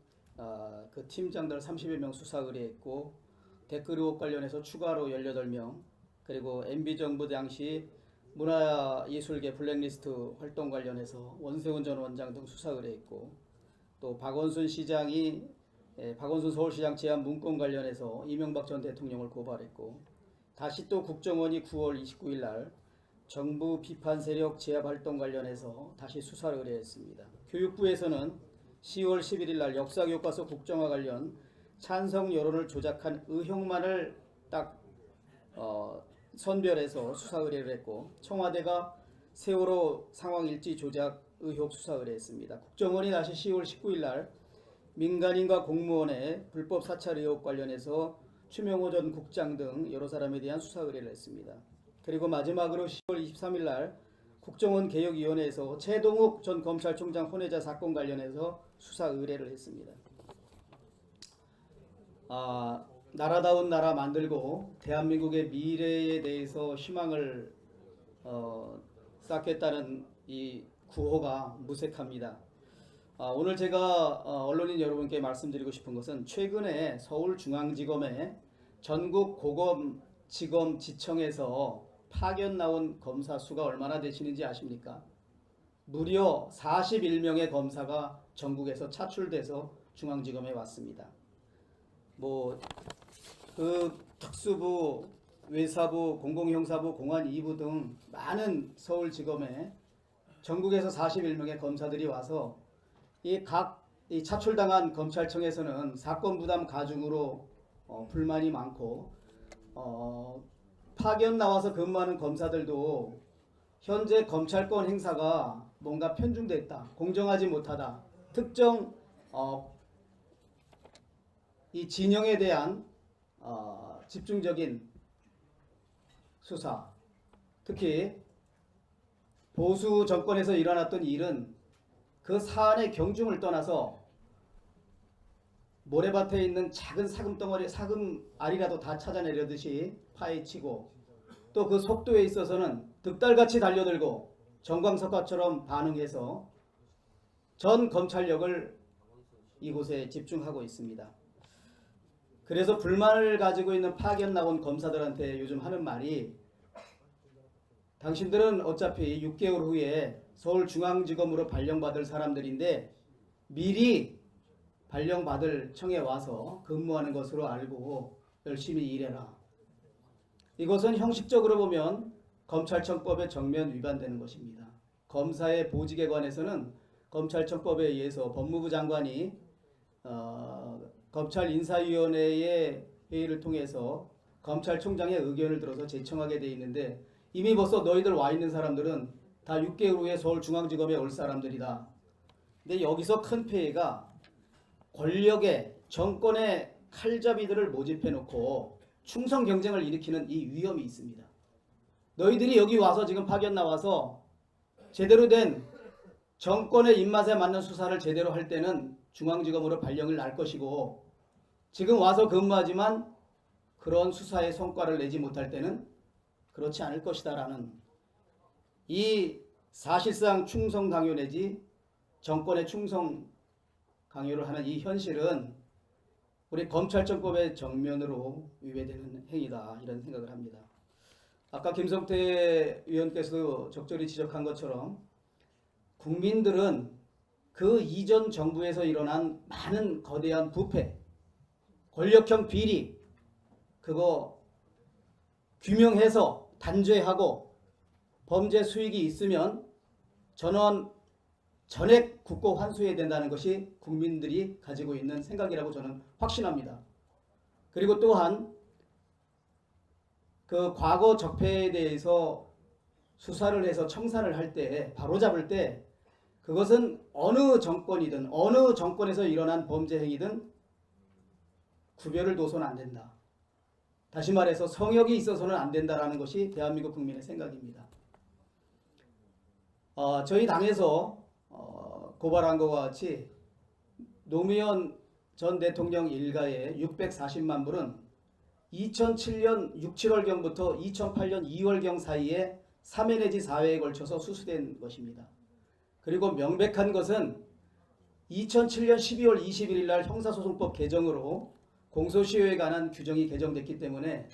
그 팀장들 30여 명 수사 의뢰했고 댓글 의혹 관련해서 추가로 18명 그리고 MB정부 당시 문화예술계 블랙리스트 활동 관련해서 원세훈 전 원장 등 수사 의뢰했고 또 박원순 서울시장 제안 문건 관련해서 이명박 전 대통령을 고발했고 다시 또 국정원이 9월 29일 날 정부 비판 세력 제압 활동 관련해서 다시 수사를 의뢰했습니다. 교육부에서는 10월 11일 날 역사교과서 국정화 관련 찬성 여론을 조작한 의혹만을 딱 선별해서 수사 의뢰를 했고 청와대가 세월호 상황 일지 조작 의혹 수사 의뢰했습니다. 국정원이 다시 10월 19일 날 민간인과 공무원의 불법 사찰 의혹 관련해서 추명호 전 국장 등 여러 사람에 대한 수사 의뢰를 했습니다. 그리고 마지막으로 10월 23일 날 국정원 개혁위원회에서 최동욱 전 검찰총장 혼외자 사건 관련해서 수사 의뢰를 했습니다. 나라다운 나라 만들고 대한민국의 미래에 대해서 희망을 쌓겠다는 이 구호가 무색합니다. 오늘 제가 언론인 여러분께 말씀드리고 싶은 것은 최근에 서울중앙지검의 전국 고검지검 지청에서 파견 나온 검사 수가 얼마나 되시는지 아십니까? 무려 41명의 검사가 전국에서 차출돼서 중앙지검에 왔습니다. 뭐 그 특수부, 외사부, 공공형사부, 공안 2부 등 많은 서울지검에 전국에서 41명의 검사들이 와서 이 차출당한 검찰청에서는 사건 부담 가중으로 불만이 많고 파견 나와서 근무하는 검사들도 현재 검찰권 행사가 뭔가 편중됐다, 공정하지 못하다, 특정 이 진영에 대한 집중적인 수사, 특히 보수 정권에서 일어났던 일은 그 사안의 경중을 떠나서 모래밭에 있는 작은 사금덩어리, 사금알이라도 다 찾아내려듯이 파헤치고 또 그 속도에 있어서는 득달같이 달려들고 정광석화처럼 반응해서 전 검찰력을 이곳에 집중하고 있습니다. 그래서 불만을 가지고 있는 파견 나온 검사들한테 요즘 하는 말이, 당신들은 어차피 6개월 후에 서울중앙지검으로 발령받을 사람들인데 미리 발령받을 청에 와서 근무하는 것으로 알고 열심히 일해라. 이것은 형식적으로 보면 검찰청법에 정면 위반되는 것입니다. 검사의 보직에 관해서는 검찰청법에 의해서 법무부 장관이 검찰인사위원회의 회의를 통해서 검찰총장의 의견을 들어서 제청하게 돼 있는데, 이미 벌써 너희들 와 있는 사람들은 다 6개월 후에 서울중앙지검에 올 사람들이다. 근데 여기서 큰 폐해가 권력의, 정권의 칼잡이들을 모집해 놓고 충성 경쟁을 일으키는 이 위험이 있습니다. 너희들이 여기 와서 지금 파견 나와서 제대로 된 정권의 입맛에 맞는 수사를 제대로 할 때는 중앙지검으로 발령을 날 것이고, 지금 와서 근무하지만 그런 수사의 성과를 내지 못할 때는 그렇지 않을 것이다라는 이 사실상 충성 강요 내지 정권의 충성 강요를 하는 이 현실은 우리 검찰청법의 정면으로 위배되는 행위다, 이런 생각을 합니다. 아까 김성태 의원께서도 적절히 지적한 것처럼 국민들은 그 이전 정부에서 일어난 많은 거대한 부패, 권력형 비리, 그거 규명해서 단죄하고 범죄 수익이 있으면 전액 국고 환수해야 된다는 것이 국민들이 가지고 있는 생각이라고 저는 확신합니다. 그리고 또한 그 과거 적폐에 대해서 수사를 해서 청산을 할 때, 바로잡을 때, 그것은 어느 정권이든 어느 정권에서 일어난 범죄 행위든 구별을 둬서는 안 된다. 다시 말해서 성역이 있어서는 안 된다라는 것이 대한민국 국민의 생각입니다. 저희 당에서 고발한 것과 같이 노무현 전 대통령 일가의 640만 불은 2007년 6, 7월경부터 2008년 2월경 사이에 3회 내지 4회에 걸쳐서 수수된 것입니다. 그리고 명백한 것은 2007년 12월 21일 날 형사소송법 개정으로 공소시효에 관한 규정이 개정됐기 때문에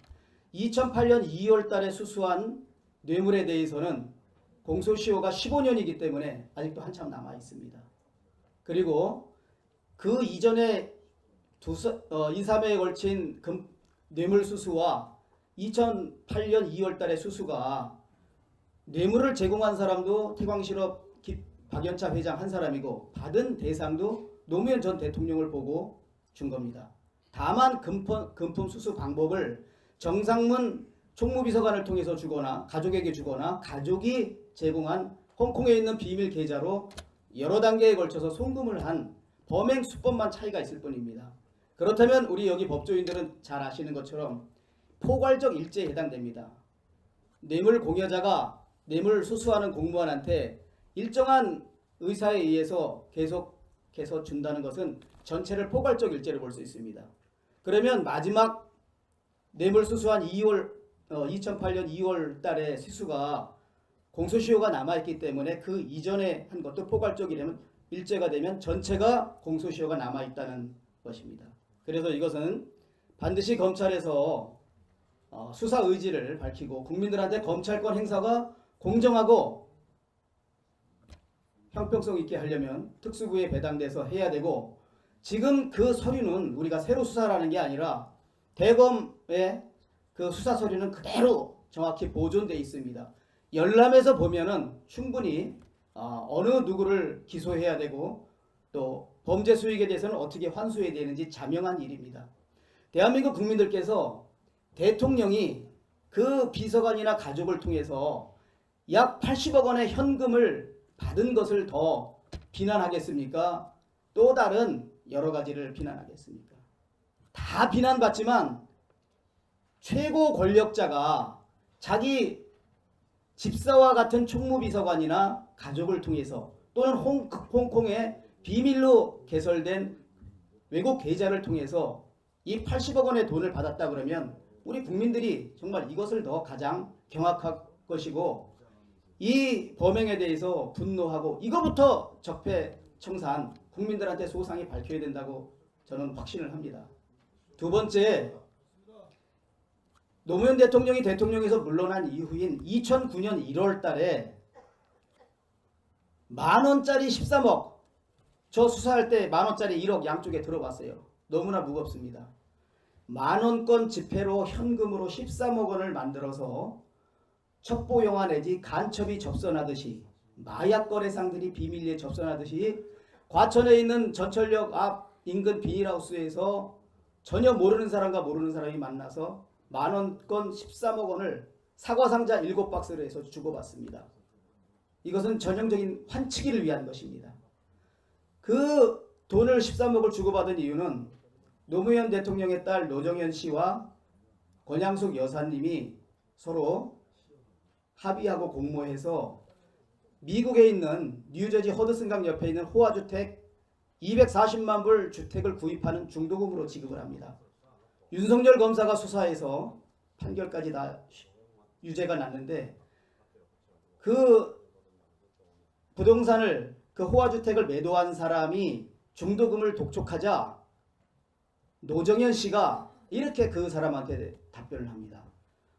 2008년 2월 달에 수수한 뇌물에 대해서는 공소시효가 15년이기 때문에 아직도 한참 남아 있습니다. 그리고 그 이전에 2, 3회에 걸친 뇌물 수수와 2008년 2월 달의 수수가 뇌물을 제공한 사람도 태광실업 박연차 회장 한 사람이고 받은 대상도 노무현 전 대통령을 보고 준 겁니다. 다만 금품 수수 방법을 정상문 총무비서관을 통해서 주거나 가족에게 주거나 가족이 제공한 홍콩에 있는 비밀 계좌로 여러 단계에 걸쳐서 송금을 한 범행 수법만 차이가 있을 뿐입니다. 그렇다면 우리 여기 법조인들은 잘 아시는 것처럼 포괄적 일제에 해당됩니다. 뇌물 공여자가 뇌물 수수하는 공무원한테 일정한 의사에 의해서 계속해서 준다는 것은 전체를 포괄적 일제를 볼 수 있습니다. 그러면 마지막 뇌물 수수한 2008년 2월 달에 수수가 공소시효가 남아있기 때문에 그 이전에 한 것도 포괄적이라면 일제가 되면 전체가 공소시효가 남아있다는 것입니다. 그래서 이것은 반드시 검찰에서 수사 의지를 밝히고 국민들한테 검찰권 행사가 공정하고 형평성 있게 하려면 특수부에 배당돼서 해야 되고, 지금 그 서류는 우리가 새로 수사를 게 아니라 대검의 그 수사 서류는 그대로 정확히 보존돼 있습니다. 열람에서 보면은 충분히 어느 누구를 기소해야 되고 또 범죄 수익에 대해서는 어떻게 환수해야 되는지 자명한 일입니다. 대한민국 국민들께서 대통령이 그 비서관이나 가족을 통해서 약 80억 원의 현금을 받은 것을 더 비난하겠습니까? 또 다른 여러 가지를 비난하겠습니까? 다 비난받지만 최고 권력자가 자기 집사와 같은 총무비서관이나 가족을 통해서 또는 홍콩에 비밀로 개설된 외국 계좌를 통해서 이 80억 원의 돈을 받았다 그러면 우리 국민들이 정말 이것을 더 가장 경악할 것이고, 이 범행에 대해서 분노하고 이거부터 적폐청산 국민들한테 소상히 밝혀야 된다고 저는 확신을 합니다. 두 번째, 노무현 대통령이 대통령에서 물러난 이후인 2009년 1월 달에 만원짜리 13억, 저 수사할 때 만원짜리 1억 양쪽에 들어갔어요. 너무나 무겁습니다. 만원권 지폐로 현금으로 13억 원을 만들어서 첩보영화 내지 간첩이 접선하듯이, 마약 거래상들이 비밀리에 접선하듯이 과천에 있는 전철역 앞 인근 비닐하우스에서 전혀 모르는 사람과 모르는 사람이 만나서 만원권 13억 원을 사과상자 7박스를 해서 주고받습니다. 이것은 전형적인 환치기를 위한 것입니다. 그 돈을 13억을 주고받은 이유는 노무현 대통령의 딸 노정현 씨와 권양숙 여사님이 서로 합의하고 공모해서 미국에 있는 뉴저지 허드슨강 옆에 있는 호화주택 240만 불 주택을 구입하는 중도금으로 지급을 합니다. 윤석열 검사가 수사해서 판결까지 다 유죄가 났는데, 그 부동산을, 그 호화주택을 매도한 사람이 중도금을 독촉하자 노정현 씨가 이렇게 그 사람한테 답변을 합니다.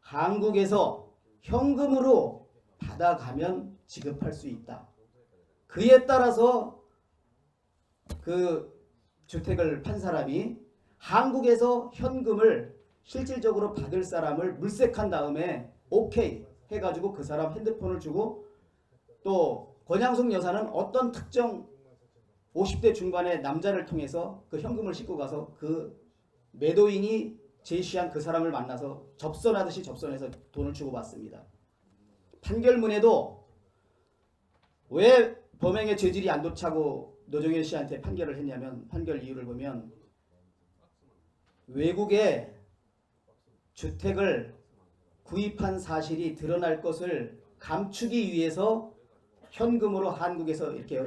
한국에서 현금으로 받아가면 지급할 수 있다. 그에 따라서 그 주택을 판 사람이 한국에서 현금을 실질적으로 받을 사람을 물색한 다음에 오케이 해가지고 그 사람 핸드폰을 주고, 또 권양숙 여사는 어떤 특정 50대 중반의 남자를 통해서 그 현금을 싣고 가서 그 매도인이 제시한 그 사람을 만나서 접선하듯이 접선해서 돈을 주고 받습니다. 판결문에도 왜 범행의 죄질이 안 좋다고 노정현 씨한테 판결을 했냐면, 판결 이유를 보면 외국에 주택을 구입한 사실이 드러날 것을 감추기 위해서 현금으로 한국에서 이렇게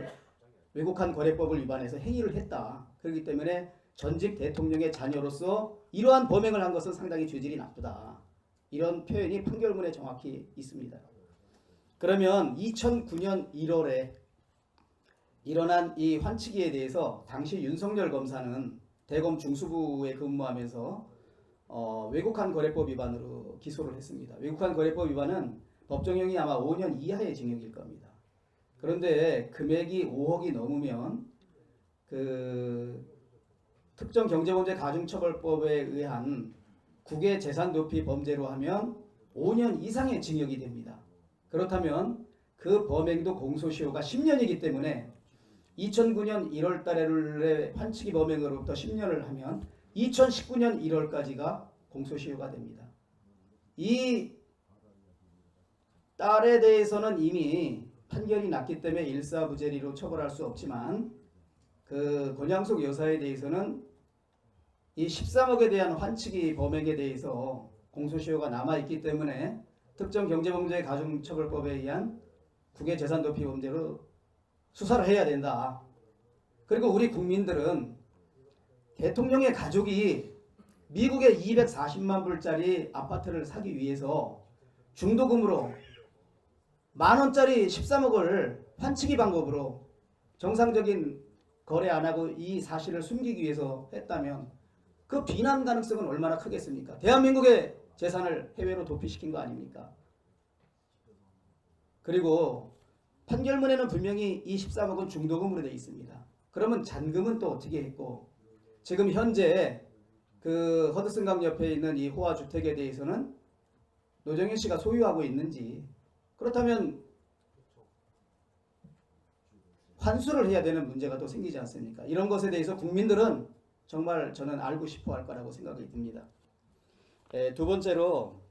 외국한 거래법을 위반해서 행위를 했다. 그렇기 때문에 전직 대통령의 자녀로서 이러한 범행을 한 것은 상당히 죄질이 나쁘다. 이런 표현이 판결문에 정확히 있습니다. 그러면 2009년 1월에 일어난 이 환치기에 대해서 당시 윤석열 검사는 대검 중수부에 근무하면서 외국한 거래법 위반으로 기소를 했습니다. 외국한 거래법 위반은 법정형이 아마 5년 이하의 징역일 겁니다. 그런데 금액이 5억이 넘으면 그 특정 경제범죄 가중처벌법에 의한 국외 재산 도피 범죄로 하면 5년 이상의 징역이 됩니다. 그렇다면 그 범행도 공소시효가 10년이기 때문에 2009년 1월 달에 환치기 범행으로부터 10년을 하면 2019년 1월까지가 공소시효가 됩니다. 이 딸에 대해서는 이미 판결이 났기 때문에 일사부재리로 처벌할 수 없지만, 그 권양숙 여사에 대해서는 이 13억에 대한 환치기 범행에 대해서 공소시효가 남아있기 때문에 특정 경제범죄 가중처벌법에 의한 국외 재산 도피 범죄로 수사를 해야 된다. 그리고 우리 국민들은 대통령의 가족이 미국에 240만 불짜리 아파트를 사기 위해서 중도금으로 만원짜리 13억을 환치기 방법으로 정상적인 거래 안 하고 이 사실을 숨기기 위해서 했다면 그 비난 가능성은 얼마나 크겠습니까? 대한민국의 재산을 해외로 도피시킨 거 아닙니까? 그리고 판결문에는 분명히 이 13억은 중도금으로 되어 있습니다. 그러면 잔금은 또 어떻게 했고, 지금 현재 그 허드슨강 옆에 있는 이 호화 주택에 대해서는 노정현 씨가 소유하고 있는지, 그렇다면 환수를 해야 되는 문제가 또 생기지 않습니까? 이런 것에 대해서 국민들은 정말 저는 알고 싶어 할 거라고 생각이 듭니다. 두 번째로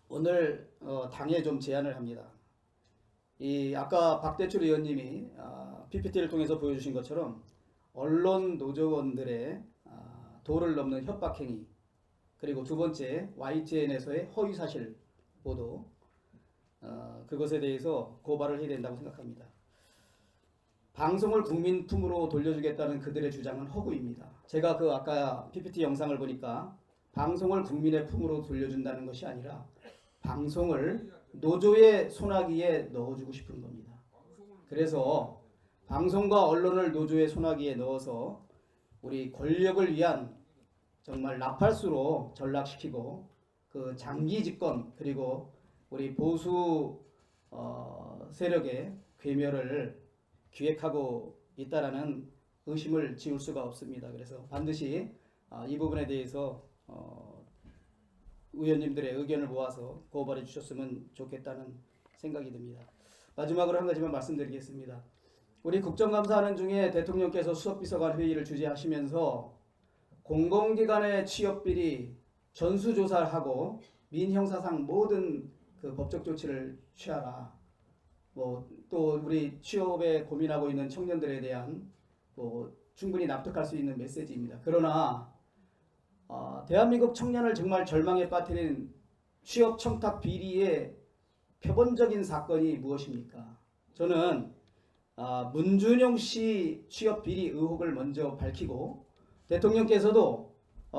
오늘 당에 좀 제안을 합니다. 이 아까 박대출 의원님이 PPT를 통해서 보여주신 것처럼 언론 노조원들의 도를 넘는 협박행위, 그리고 두 번째 YTN에서의 허위사실 보도, 그것에 대해서 고발을 해야 된다고 생각합니다. 방송을 국민 품으로 돌려주겠다는 그들의 주장은 허구입니다. 제가 그 아까 PPT 영상을 보니까 방송을 국민의 품으로 돌려준다는 것이 아니라 방송을 노조의 손아귀에 넣어주고 싶은 겁니다. 그래서 방송과 언론을 노조의 손아귀에 넣어서 우리 권력을 위한 정말 나팔수로 전락시키고 그 장기 집권, 그리고 우리 보수 세력의 괴멸을 기획하고 있다라는 의심을 지울 수가 없습니다. 그래서 반드시 이 부분에 대해서 의원님들의 의견을 모아서 고발해 주셨으면 좋겠다는 생각이 듭니다. 마지막으로 한 가지만 말씀드리겠습니다. 우리 국정감사하는 중에 대통령께서 수석비서관 회의를 주재하시면서 공공기관의 취업비리 전수조사를 하고 민형사상 모든 그 법적 조치를 취하라. 또 우리 취업에 고민하고 있는 청년들에 대한 충분히 납득할 수 있는 메시지입니다. 그러나 대한민국 청년을 정말 절망에 빠뜨린 취업 청탁 비리의 표본적인 사건이 무엇입니까? 저는 문준용 씨 취업 비리 의혹을 먼저 밝히고, 대통령께서도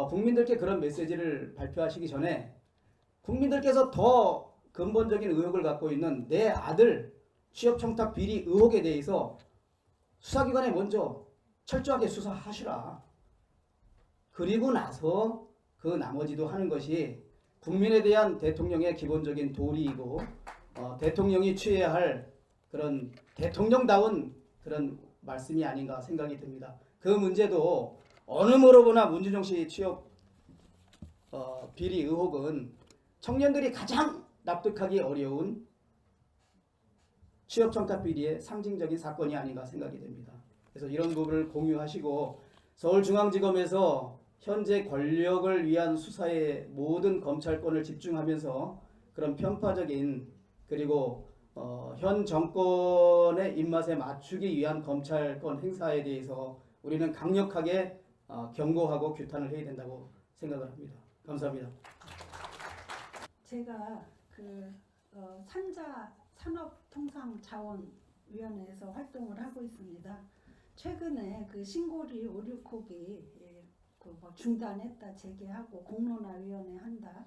국민들께 그런 메시지를 발표하시기 전에 국민들께서 더 근본적인 의혹을 갖고 있는 내 아들 취업 청탁 비리 의혹에 대해서 수사기관에 먼저 철저하게 수사하시라. 그리고 나서 그 나머지도 하는 것이 국민에 대한 대통령의 기본적인 도리이고, 대통령이 취해야 할 그런 대통령다운 그런 말씀이 아닌가 생각이 듭니다. 그 문제도 어느 물어보나 문준용 씨 취업 비리 의혹은 청년들이 가장 납득하기 어려운 취업 청탁 비리의 상징적인 사건이 아닌가 생각이 됩니다. 그래서 이런 부분을 공유하시고, 서울중앙지검에서 현재 권력을 위한 수사에 모든 검찰권을 집중하면서 그런 편파적인, 그리고 현 정권의 입맛에 맞추기 위한 검찰권 행사에 대해서 우리는 강력하게 경고하고 규탄을 해야 된다고 생각을 합니다. 감사합니다. 제가 산자 산업통상자원위원회에서 활동을 하고 있습니다. 최근에 그 신고리 5, 6호기 중단했다 재개하고 공론화위원회 한다,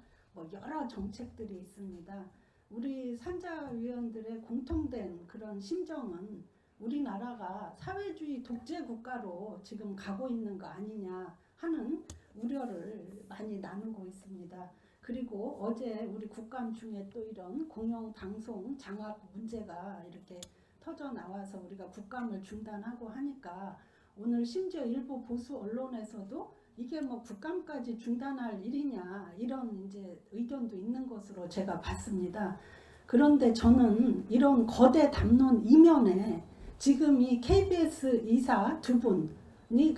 여러 정책들이 있습니다. 우리 산자위원들의 공통된 그런 심정은 우리나라가 사회주의 독재 국가로 지금 가고 있는 거 아니냐 하는 우려를 많이 나누고 있습니다. 그리고 어제 우리 국감 중에 또 이런 공영방송 장악 문제가 이렇게 터져 나와서 우리가 국감을 중단하고 하니까 오늘 심지어 일부 보수 언론에서도 이게 국감까지 중단할 일이냐 이런 이제 의견도 있는 것으로 제가 봤습니다. 그런데 저는 이런 거대 담론 이면에 지금 이 KBS 이사 두 분이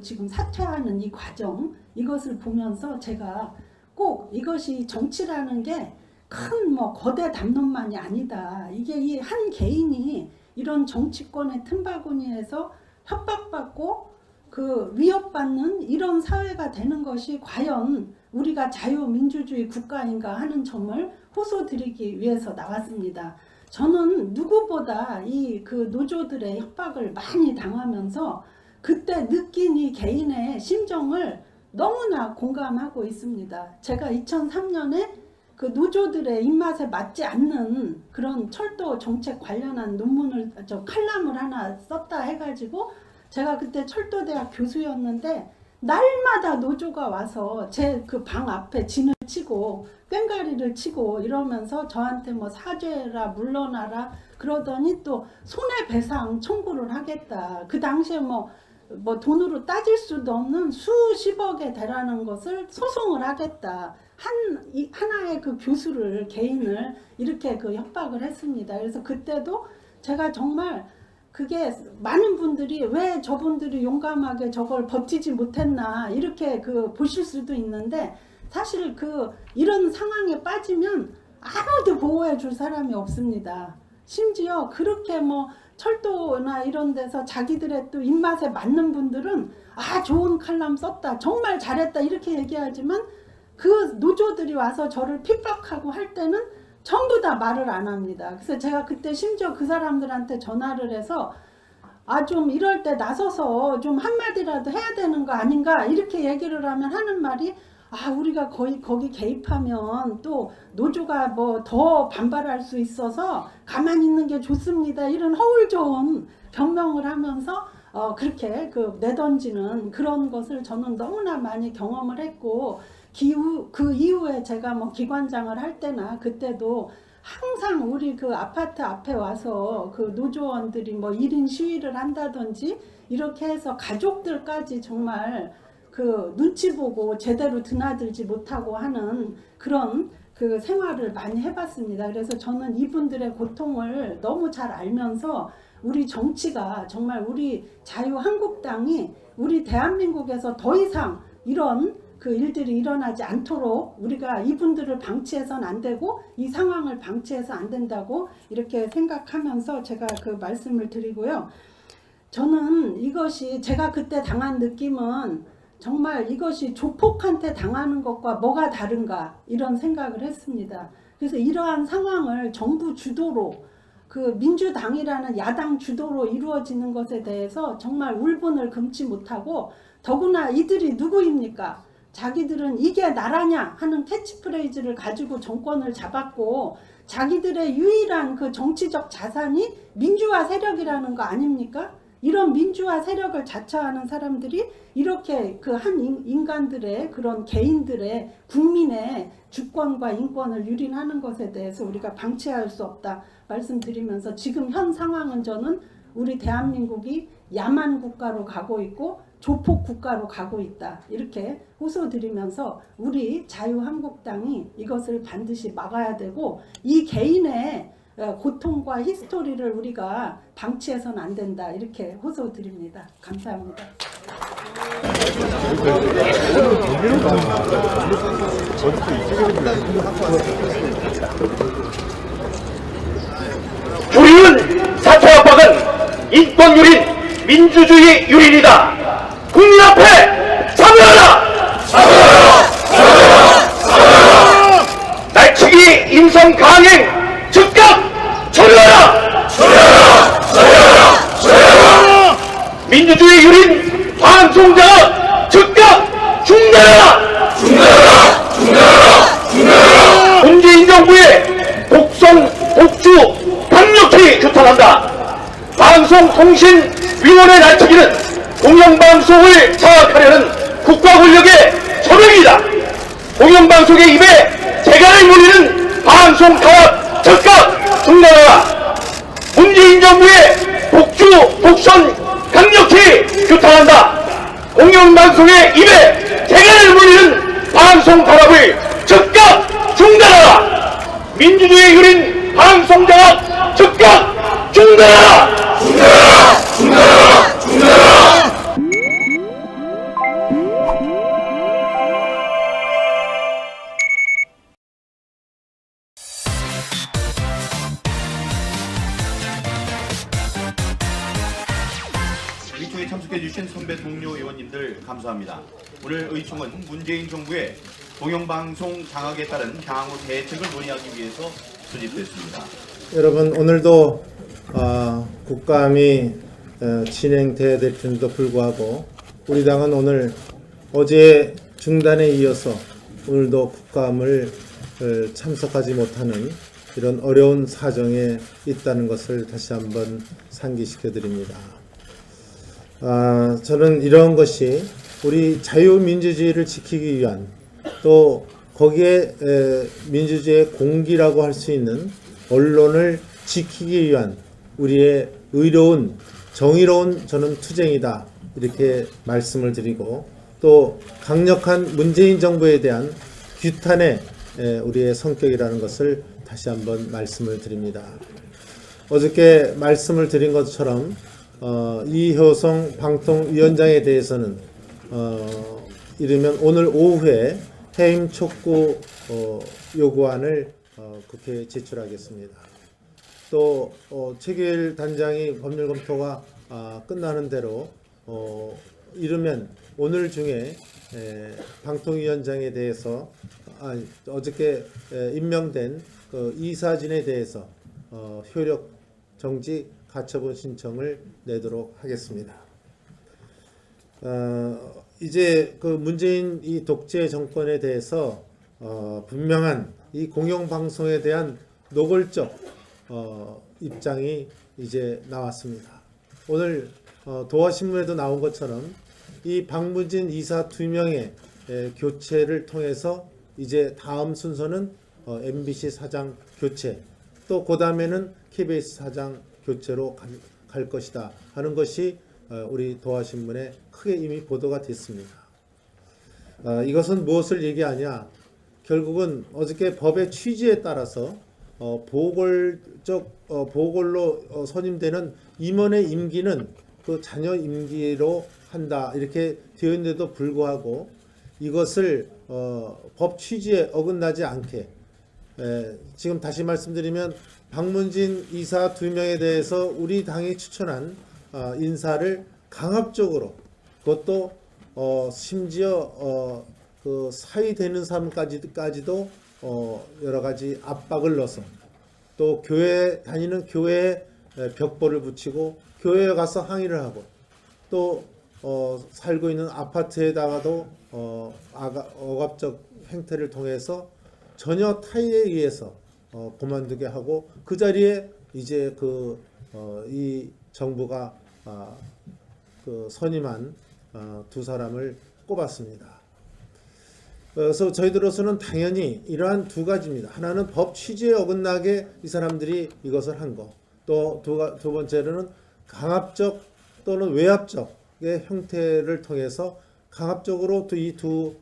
지금 사퇴하는 이 과정, 이것을 보면서 제가 꼭 이것이 정치라는 게 큰 거대 담론만이 아니다. 이게 이 한 개인이 이런 정치권의 틈바구니에서 협박받고 위협받는 이런 사회가 되는 것이 과연 우리가 자유민주주의 국가인가 하는 점을 호소드리기 위해서 나왔습니다. 저는 누구보다 이 노조들의 협박을 많이 당하면서 그때 느낀 이 개인의 심정을 너무나 공감하고 있습니다. 제가 2003년에 노조들의 입맛에 맞지 않는 그런 철도 정책 관련한 칼럼을 하나 썼다 해가지고 제가 그때 철도대학 교수였는데 날마다 노조가 와서 제 그 방 앞에 진을 치고 꽹가리를 치고 이러면서 저한테 뭐 사죄라 물러나라 그러더니 또 손해배상 청구를 하겠다. 그 당시에 뭐 돈으로 따질 수도 없는 수십억에 달하는 것을 소송을 하겠다. 하나의 그 교수를, 개인을 이렇게 그 협박을 했습니다. 그래서 그때도 제가 정말 그게 많은 분들이 왜 저분들이 용감하게 저걸 버티지 못했나 이렇게 그 보실 수도 있는데, 사실 그 이런 상황에 빠지면 아무도 보호해 줄 사람이 없습니다. 심지어 그렇게 뭐 철도나 이런 데서 자기들의 또 입맛에 맞는 분들은 아 좋은 칼럼 썼다 정말 잘했다 이렇게 얘기하지만 그 노조들이 와서 저를 핍박하고 할 때는 전부 다 말을 안 합니다. 그래서 제가 그때 심지어 그 사람들한테 전화를 해서 아 좀 이럴 때 나서서 좀 한마디라도 해야 되는 거 아닌가 이렇게 얘기를 하면 하는 말이 아 우리가 거기 개입하면 또 노조가 뭐 더 반발할 수 있어서 가만히 있는 게 좋습니다. 이런 허울 좋은 변명을 하면서 그렇게 그 내던지는 그런 것을 저는 너무나 많이 경험을 했고, 그 이후에 제가 뭐 기관장을 할 때나 그때도 항상 우리 그 아파트 앞에 와서 그 노조원들이 뭐 1인 시위를 한다든지 이렇게 해서 가족들까지 정말 그 눈치 보고 제대로 드나들지 못하고 하는 그런 그 생활을 많이 해봤습니다. 그래서 저는 이분들의 고통을 너무 잘 알면서 우리 정치가 정말 우리 자유한국당이 우리 대한민국에서 더 이상 이런 그 일들이 일어나지 않도록 우리가 이분들을 방치해서는 안 되고 이 상황을 방치해서 안 된다고 이렇게 생각하면서 제가 그 말씀을 드리고요. 저는 이것이 제가 그때 당한 느낌은 정말 이것이 조폭한테 당하는 것과 뭐가 다른가 이런 생각을 했습니다. 그래서 이러한 상황을 정부 주도로 그 민주당이라는 야당 주도로 이루어지는 것에 대해서 정말 울분을 금치 못하고, 더구나 이들이 누구입니까? 자기들은 이게 나라냐 하는 캐치프레이즈를 가지고 정권을 잡았고 자기들의 유일한 그 정치적 자산이 민주화 세력이라는 거 아닙니까? 이런 민주화 세력을 자처하는 사람들이 이렇게 그 한 인간들의 그런 개인들의 국민의 주권과 인권을 유린하는 것에 대해서 우리가 방치할 수 없다 말씀드리면서, 지금 현 상황은 저는 우리 대한민국이 야만 국가로 가고 있고 조폭 국가로 가고 있다 이렇게 호소드리면서 우리 자유한국당이 이것을 반드시 막아야 되고 이 개인의 고통과 히스토리를 우리가 방치해서는 안 된다 이렇게 호소드립니다. 감사합니다. 우리는 사회 압박은 인권 유린, 민주주의 유린이다. 국민 앞에 참여하라! 참여하라! 날치기 인성 강행 즉각 처리하라! 민주주의 유린 방송자가 즉각 중단하라! 문재인 정부의 독성, 독주 강력히 규탄한다. 방송통신위원회 날치기는 공영방송을 장악하려는 국가 권력의 저명이다. 공영방송의 입에 재갈을 물리는 방송 탄압 즉각 중단하라. 문재인 정부의 독주, 독선 강력히 규탄한다. 공영방송의 입에 재갈을 물리는 방송 탄압을 즉각 중단하라. 민주주의 유린 방송 장악 즉각 중단하라. 의총에 참석해주신 선배 동료 의원님들 감사합니다. 오늘 의총은 문재인 정부의 공영방송 장악에 따른 향후 대책을 논의하기 위해서 소집됐습니다. 여러분, 오늘도 국감이 진행돼야 될 텐데도 불구하고 우리 당은 오늘 어제 중단에 이어서 오늘도 국감을 참석하지 못하는 이런 어려운 사정에 있다는 것을 다시 한번 상기시켜 드립니다. 저는 이런 것이 우리 자유민주주의를 지키기 위한 또 거기에 민주주의의 공기라고 할 수 있는 언론을 지키기 위한 우리의 의로운 정의로운 저는 투쟁이다 이렇게 말씀을 드리고 또 강력한 문재인 정부에 대한 규탄의 우리의 성격이라는 것을 다시 한번 말씀을 드립니다. 어저께 말씀을 드린 것처럼 이효성 방통위원장에 대해서는 이르면 오늘 오후에 해임 촉구 요구안을 국회에 제출하겠습니다. 또 최규일 단장이 법률 검토가 끝나는 대로 이르면 오늘 중에 방통위원장에 대해서 어저께 임명된 그 이사진에 대해서 효력 정지 가처분 신청을 내도록 하겠습니다. 이제 그 문재인 이 독재 정권에 대해서 분명한 이 공영방송에 대한 노골적 입장이 이제 나왔습니다. 오늘 도화신문에도 나온 것처럼 이 박문진 이사 2명의 교체를 통해서 이제 다음 순서는 MBC 사장 교체 또 그 다음에는 KBS 사장 교체로 갈 것이다 하는 것이 우리 도화신문에 크게 이미 보도가 됐습니다. 이것은 무엇을 얘기하냐? 결국은 어저께 법의 취지에 따라서 보궐로 선임되는 임원의 임기는 그 자녀 임기로 한다 이렇게 되어 있는데도 불구하고 이것을 법 취지에 어긋나지 않게 지금 다시 말씀드리면 박문진 이사 2명에 대해서 우리 당이 추천한 인사를 강압적으로 그것도 심지어 그 사위 되는 사람까지도 여러 가지 압박을 넣어서 또 교회 다니는 교회에 벽보를 붙이고 교회에 가서 항의를 하고 또 살고 있는 아파트에다가도 억압적 행태를 통해서 전혀 타인에 의해서 그만두게 하고 그 자리에 이제 이 정부가 그 선임한 두 사람을 꼽았습니다. 그래서 저희들로서는 당연히 이러한 두 가지입니다. 하나는 법 취지에 어긋나게 이 사람들이 이것을 한 거. 또 두 번째로는 강압적 또는 외압적의 형태를 통해서 강압적으로 이 두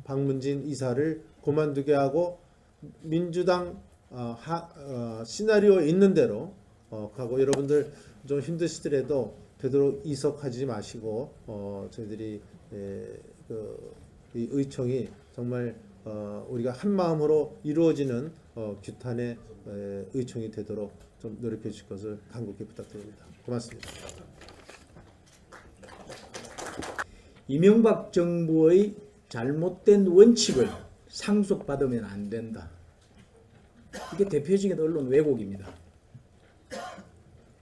박문진 이사를 그만두게 하고 민주당 시나리오에 있는 대로 하고 여러분들 좀 힘드시더라도 되도록 이석하지 마시고 저희들이 이 의총이 정말 우리가 한 마음으로 이루어지는 규탄의 의총이 되도록 좀 노력해 주실 것을 간곡히 부탁드립니다. 고맙습니다. 이명박 정부의 잘못된 원칙을 상속받으면 안 된다. 이게 대표적인 언론 왜곡입니다.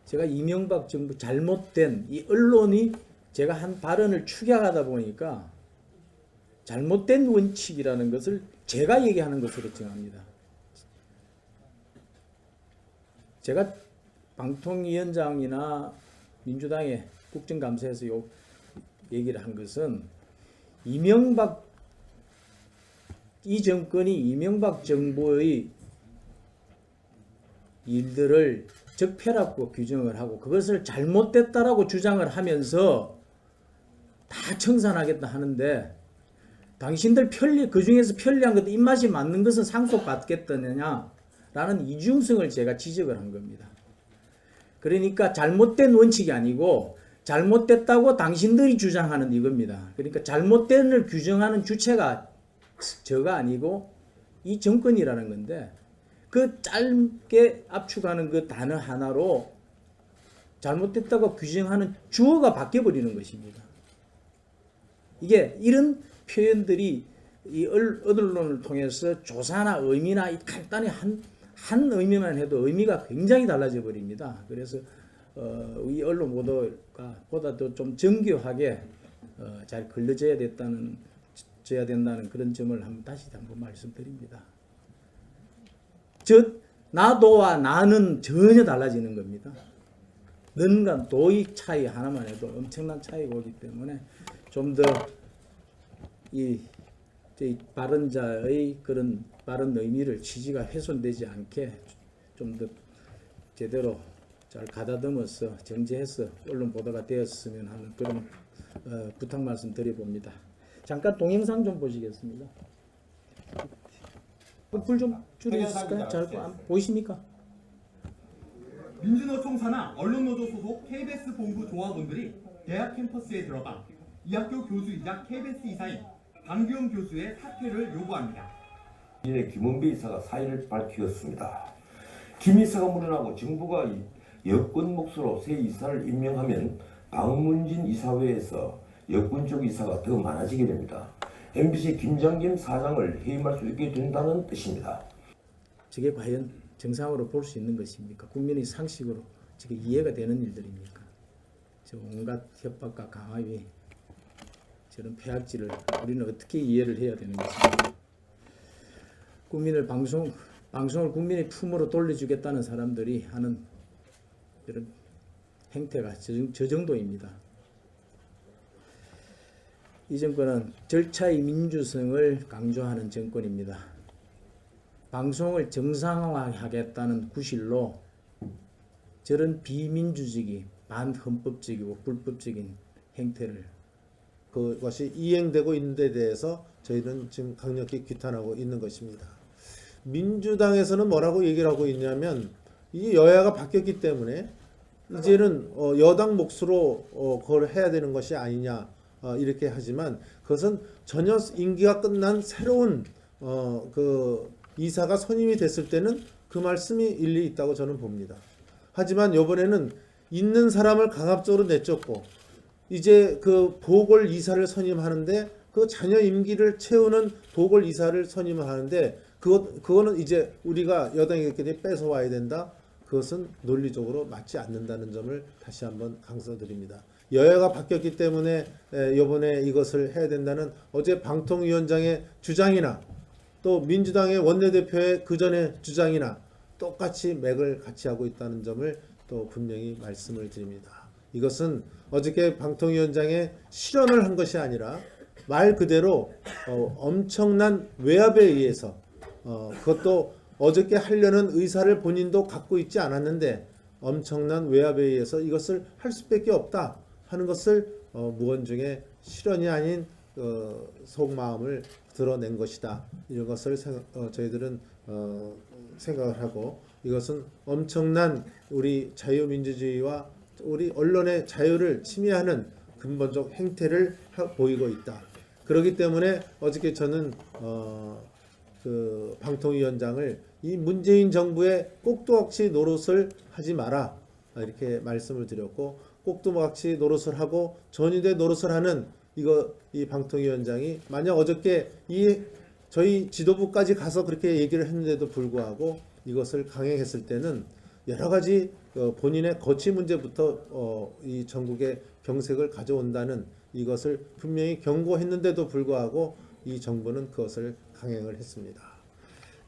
제가 이명박 정부 잘못된 이 언론이 제가 한 발언을 축약하다 보니까 잘못된 원칙이라는 것을 제가 얘기하는 것으로 정합니다. 제가 방통위원장이나 민주당의 국정감사에서 얘기를 한 것은 이 정권이 이명박 정부의 일들을 적폐라고 규정을 하고 그것을 잘못됐다라고 주장을 하면서 다 청산하겠다 하는데 당신들 그 중에서 편리한 것 입맛이 맞는 것은 상속받겠다느냐라는 이중성을 제가 지적을 한 겁니다. 그러니까 잘못된 원칙이 아니고 잘못됐다고 당신들이 주장하는 이겁니다. 그러니까 잘못된을 규정하는 주체가 저가 아니고 이 정권이라는 건데 그 짧게 압축하는 그 단어 하나로 잘못됐다고 규정하는 주어가 바뀌어버리는 것입니다. 이게 이런 표현들이 이 언론을 통해서 조사나 의미나 간단히 한 의미만 해도 의미가 굉장히 달라져 버립니다. 그래서 이 언론 보도가 보다도 좀 정교하게 잘 걸러져야 된다는 그런 점을 다시 한번 말씀드립니다. 즉 나도와 나는 전혀 달라지는 겁니다. 는과 도의 차이 하나만 해도 엄청난 차이가 오기 때문에 좀 더 이 발언자의 그런 발언 의미를 취지가 훼손되지 않게 좀 더 제대로 잘 가다듬어서 정제해서 언론 보도가 되었으면 하는 그런 부탁 말씀 드려봅니다. 잠깐 동영상 좀 보시겠습니다. 불 좀 줄이실까요? 잘 보이십니까? 민주노총 산하 언론노조 소속 KBS 본부 조합원들이 대학 캠퍼스에 들어가 이 학교 교수이자 KBS 이사인 방규영 교수의 사퇴를 요구합니다. 이내 김원배 이사가 사의를 밝혔습니다. 김 이사가 물러나고 정부가 여권 몫으로 새 이사를 임명하면 박문진 이사회에서 여권 쪽 이사가 더 많아지게 됩니다. MBC 김장김 사장을 해임할 수 있게 된다는 뜻입니다. 저게 과연 정상으로 볼 수 있는 것입니까? 국민의 상식으로 저게 이해가 되는 일들입니까? 저 온갖 협박과 강압이 저런 폐악질을 우리는 어떻게 이해를 해야 되는 것입니까? 국민을 방송을 국민의 품으로 돌려주겠다는 사람들이 하는 이런 행태가 저 정도입니다. 이 정권은 절차의 민주성을 강조하는 정권입니다. 방송을 정상화하겠다는 구실로 저런 비민주적이 반헌법적이고 불법적인 행태를 그것이 이행되고 있는 데 대해서 저희는 지금 강력히 규탄하고 있는 것입니다. 민주당에서는 뭐라고 얘기를 하고 있냐면 이 여야가 바뀌었기 때문에 이제는 여당 몫으로 그걸 해야 되는 것이 아니냐 이렇게 하지만 그것은 전혀 임기가 끝난 새로운 그 이사가 선임이 됐을 때는 그 말씀이 일리 있다고 저는 봅니다. 하지만 이번에는 있는 사람을 강압적으로 내쫓고 이제 그 보궐 이사를 선임하는데 그 잔여 임기를 채우는 보궐 이사를 선임을 하는데 그거는 이제 우리가 여당에게 뺏어와야 된다. 그것은 논리적으로 맞지 않는다는 점을 다시 한번 강조드립니다. 여야가 바뀌었기 때문에 이번에 이것을 해야 된다는 어제 방통위원장의 주장이나 또 민주당의 원내대표의 그전의 주장이나 똑같이 맥을 같이 하고 있다는 점을 또 분명히 말씀을 드립니다. 이것은 어저께 방통위원장의 실언을 한 것이 아니라 말 그대로 엄청난 외압에 의해서 그것도 어저께 하려는 의사를 본인도 갖고 있지 않았는데 엄청난 외압에 의해서 이것을 할 수밖에 없다 하는 것을 무언중의 실언이 아닌 속마음을 드러낸 것이다. 이런 것을 저희들은 생각을 하고 이것은 엄청난 우리 자유민주주의와 우리 언론의 자유를 침해하는 근본적 행태를 보이고 있다. 그렇기 때문에 어저께 저는 그 방통위원장을 이 문재인 정부의 꼭두각시 노릇을 하지 마라 이렇게 말씀을 드렸고 꼭두각시 노릇을 하고 전위대 노릇을 하는 이 방통위원장이 만약 어저께 저희 지도부까지 가서 그렇게 얘기를 했는데도 불구하고 이것을 강행했을 때는 여러 가지 본인의 거취 문제부터 이 전국에 경색을 가져온다는 이것을 분명히 경고했는데도 불구하고 이 정부는 그것을 강행을 했습니다.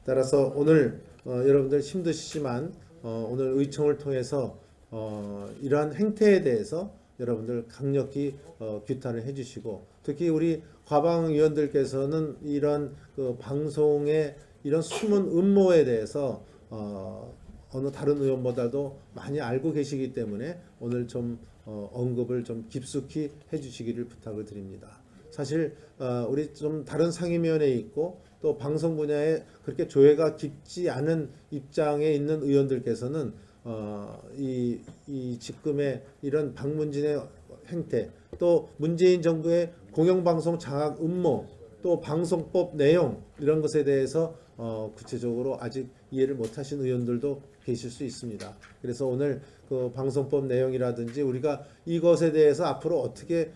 따라서 오늘 여러분들 힘드시지만 오늘 의총을 통해서 이러한 행태에 대해서 여러분들 강력히 규탄을 해주시고 특히 우리 과방위원들께서는 이런 그 방송의 이런 숨은 음모에 대해서 어느 다른 의원보다도 많이 알고 계시기 때문에 오늘 좀 언급을 좀 깊숙이 해주시기를 부탁을 드립니다. 사실 우리 좀 다른 상임위원회에 있고 또 방송 분야에 그렇게 조예가 깊지 않은 입장에 있는 의원들께서는 이 지금의 이런 박문진의 행태 또 문재인 정부의 공영방송 장악 음모 또 방송법 내용 이런 것에 대해서 구체적으로 아직 이해를 못하신 의원들도 계실 수 있습니다. 그래서 오늘 그 방송법 내용이라든지 우리가 이것에 대해서 앞으로 어떻게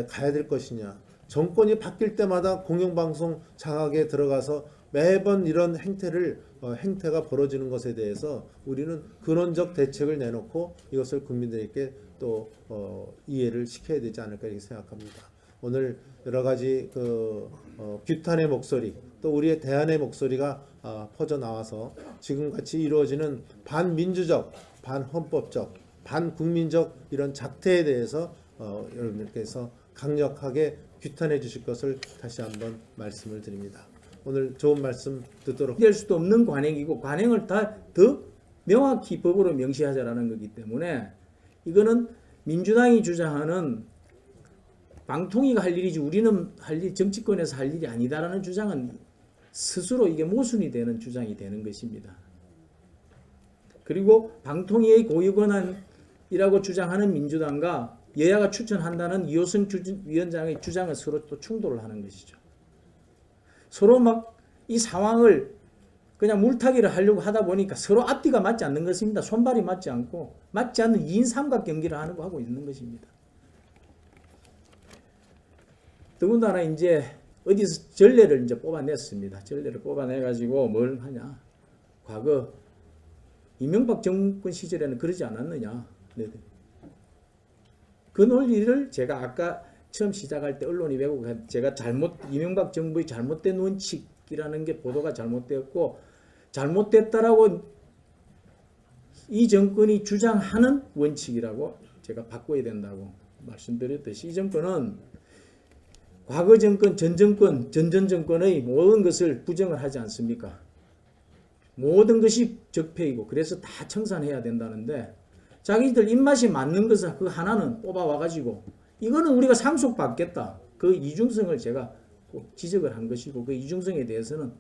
가야 될 것이냐 정권이 바뀔 때마다 공영방송 장악에 들어가서 매번 이런 행태가 벌어지는 것에 대해서 우리는 근원적 대책을 내놓고 이것을 국민들에게 또 이해를 시켜야 되지 않을까 이렇게 생각합니다. 오늘 여러 가지 규탄의 목소리 또 우리의 대안의 목소리가 퍼져 나와서 지금같이 이루어지는 반민주적, 반헌법적, 반국민적 이런 작태에 대해서 여러분들께서 강력하게 규탄해 주실 것을 다시 한번 말씀을 드립니다. 오늘 좋은 말씀 듣도록 될 수도 없는 관행이고 관행을 다 더 명확히 법으로 명시하자라는 거기 때문에 이거는 민주당이 주장하는 방통위가 할 일이지 우리는 할 일, 정치권에서 할 일이 아니다라는 주장은 스스로 이게 모순이 되는 주장이 되는 것입니다. 그리고 방통위의 고유권한이라고 주장하는 민주당과 여야가 추천한다는 이호선 위원장의 주장은 서로 또 충돌을 하는 것이죠. 서로 막 이 상황을 그냥 물타기를 하려고 하다 보니까 서로 앞뒤가 맞지 않는 것입니다. 손발이 맞지 않고 맞지 않는 2인 삼각 경기를 하고 있는 것입니다. 더군다나 이제 어디서 전례를 이제 뽑아냈습니다. 전례를 뽑아내가지고 뭘 하냐. 과거 이명박 정권 시절에는 그러지 않았느냐. 네. 그 논리를 제가 아까 처음 시작할 때 언론이 왜곡한 제가 이명박 정부의 잘못된 원칙이라는 게 보도가 잘못되었고 잘못됐다라고 이 정권이 주장하는 원칙이라고 제가 바꿔야 된다고 말씀드렸듯이 이 정권은 과거 정권, 전 정권의 모든 것을 부정을 하지 않습니까? 모든 것이 적폐이고 그래서 다 청산해야 된다는데 자기들 입맛이 맞는 것을 그 하나는 뽑아와가지고 이거는 우리가 상속받겠다. 그 이중성을 제가 꼭 지적을 한 것이고 그 이중성에 대해서는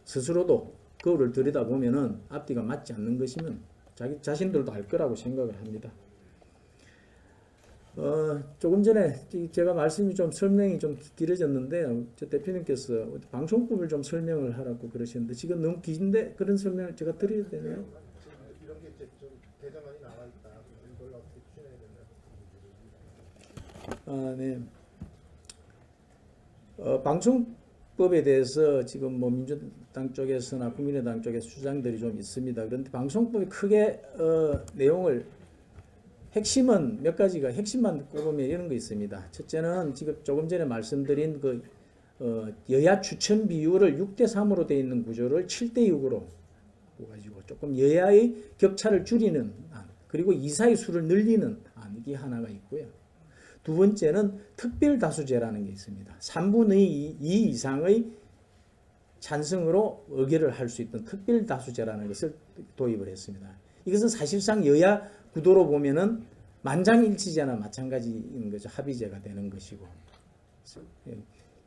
스스로도 거울을 들여다보면은 앞뒤가 맞지 않는 것이면 자기 자신들도 알 거라고 생각을 합니다. 조금 전에 제가 말씀이 좀 설명이 좀 길어졌는데 저 대표님께서 방송법을 좀 설명을 하라고 그러셨는데 지금 너무 긴데 그런 설명을 제가 드려야 되나요? 이런 게 이제 좀 대장안이 나와 있다. 이걸 어떻게 추진해야 되나? 네. 방송법에 대해서 지금 뭐 민주당 쪽에서나 국민의당 쪽에서 주장들이 좀 있습니다. 그런데 방송법이 크게 내용을 핵심은 몇 가지가 핵심만 꼽으면 이런 거 있습니다. 첫째는 지금 조금 전에 말씀드린 그 여야 추천 비율을 6대3으로 되어 있는 구조를 7대6으로 가지고 조금 여야의 격차를 줄이는 안, 그리고 이사의 수를 늘리는 안, 이게 하나가 있고요. 두 번째는 특별다수제라는 게 있습니다. 3분의 2 이상의 찬성으로 의결을 할 수 있던 특별다수제라는 것을 도입을 했습니다. 이것은 사실상 여야 구도로 보면은 만장일치제나 마찬가지인 거죠. 합의제가 되는 것이고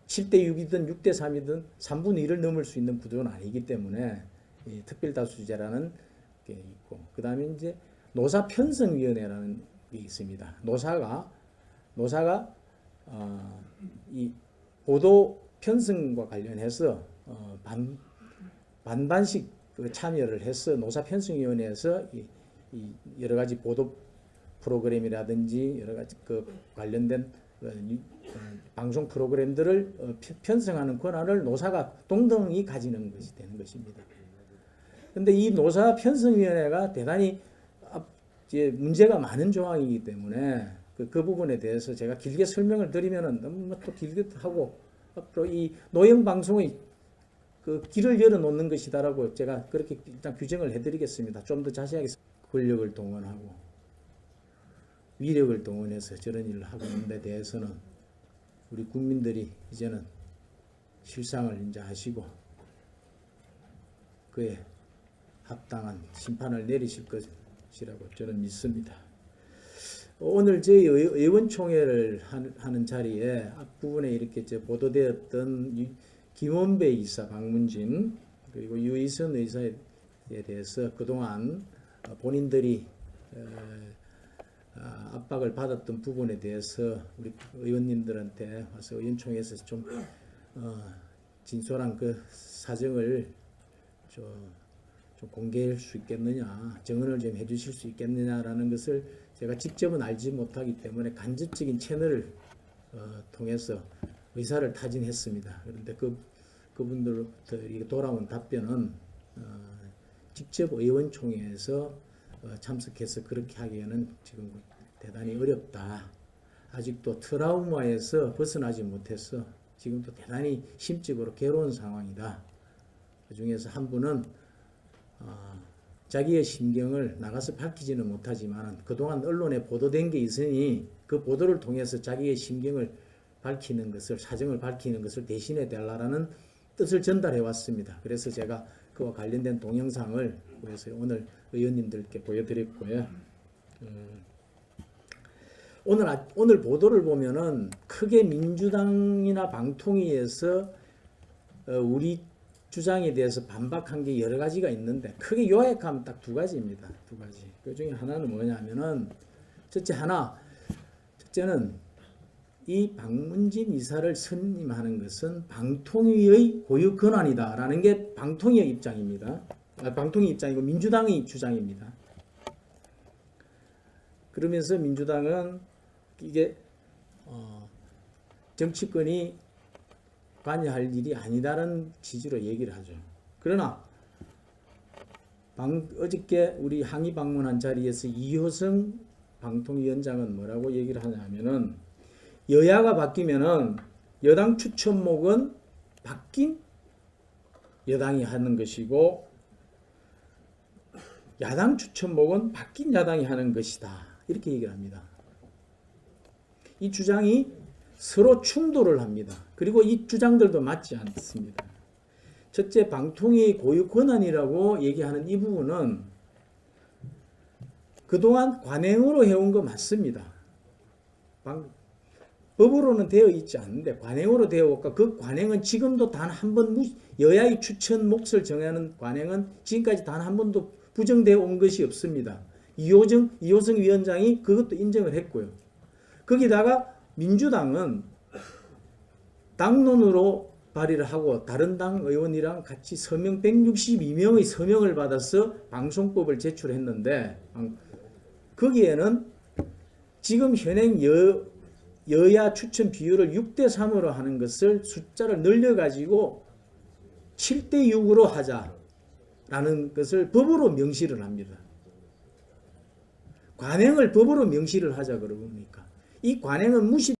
7대6이든 6대3이든 3분의 1을 넘을 수 있는 구조는 아니기 때문에 이 특별다수제라는 게 있고 그 다음에 이제 노사편성위원회라는 게 있습니다. 노사가 이 보도 편성과 관련해서 반반씩 그 참여를 해서 노사편성위원회에서 이 여러 가지 보도 프로그램이라든지 여러 가지 그 관련된 방송 프로그램들을 편성하는 권한을 노사가 동등히 가지는 것이 되는 것입니다. 그런데 이 노사편성위원회가 대단히 이제 문제가 많은 조항이기 때문에 그 부분에 대해서 제가 길게 설명을 드리면은 너무 또 길게 하고 앞으로 이 노영 방송의 그 길을 열어놓는 것이다라고 제가 그렇게 일단 규정을 해드리겠습니다. 좀 더 자세하게 권력을 동원하고 위력을 동원해서 저런 일을 하고 있는 데 대해서는 우리 국민들이 이제는 실상을 이제 아시고 그에 합당한 심판을 내리실 것이라고 저는 믿습니다. 오늘 저희 의원총회를 하는 자리에 앞부분에 이렇게 보도되었던 김원배 이사 방문진 그리고 유희선 의사에 대해서 그동안 본인들이 압박을 받았던 부분에 대해서 우리 의원님들한테 와서 의원총회에서 좀 진솔한 그 사정을 좀 공개할 수 있겠느냐, 증언을 좀 해주실 수 있겠느냐라는 것을 제가 직접은 알지 못하기 때문에 간접적인 채널을 통해서 의사를 타진했습니다. 그런데 그분들로부터 돌아온 답변은 직접 의원총회에서 참석해서 그렇게 하기에는 지금 대단히 어렵다. 아직도 트라우마에서 벗어나지 못해서 지금도 대단히 심적으로 괴로운 상황이다. 그 중에서 한 분은 자기의 심경을 나가서 밝히지는 못하지만 그동안 언론에 보도된 게 있으니 그 보도를 통해서 자기의 심경을 밝히는 것을, 사정을 밝히는 것을 대신해 달라는 뜻을 전달해 왔습니다. 그래서 제가 그와 관련된 동영상을 그래서 오늘 의원님들께 보여드렸고요. 오늘 보도를 보면은 크게 민주당이나 방통위에서 우리 주장에 대해서 반박한 게 여러 가지가 있는데 크게 요약하면 딱 두 가지입니다. 두 가지. 그 중에 하나는 뭐냐면은 첫째는 이 박문진 이사를 선임하는 것은 방통위의 고유 권한이다라는 게 방통위의 입장입니다. 방통위 입장이고 민주당의 주장입니다. 그러면서 민주당은 이게 정치권이 관여할 일이 아니다라는 취지로 얘기를 하죠. 그러나 어저께 우리 항의 방문한 자리에서 이효성 방통위원장은 뭐라고 얘기를 하냐면은 여야가 바뀌면은 여당 추천목은 바뀐 여당이 하는 것이고 야당 추천목은 바뀐 야당이 하는 것이다. 이렇게 얘기를 합니다. 이 주장이 서로 충돌을 합니다. 그리고 이 주장들도 맞지 않습니다. 첫째, 방통위의 고유 권한이라고 얘기하는 이 부분은 그동안 관행으로 해온 거 맞습니다. 법으로는 되어 있지 않는데 관행으로 되어 왔고 그 관행은 지금도 단 한 번 여야의 추천 몫을 정하는 관행은 지금까지 단 한 번도 부정되어 온 것이 없습니다. 이효성 위원장이 그것도 인정을 했고요. 거기다가 민주당은 당론으로 발의를 하고 다른 당 의원이랑 같이 서명 162명의 서명을 받아서 방송법을 제출했는데 거기에는 지금 현행 여야 추천 비율을 6대3으로 하는 것을 숫자를 늘려가지고 7대6으로 하자라는 것을 법으로 명시를 합니다. 관행을 법으로 명시를 하자 그러니까 이 관행은 무시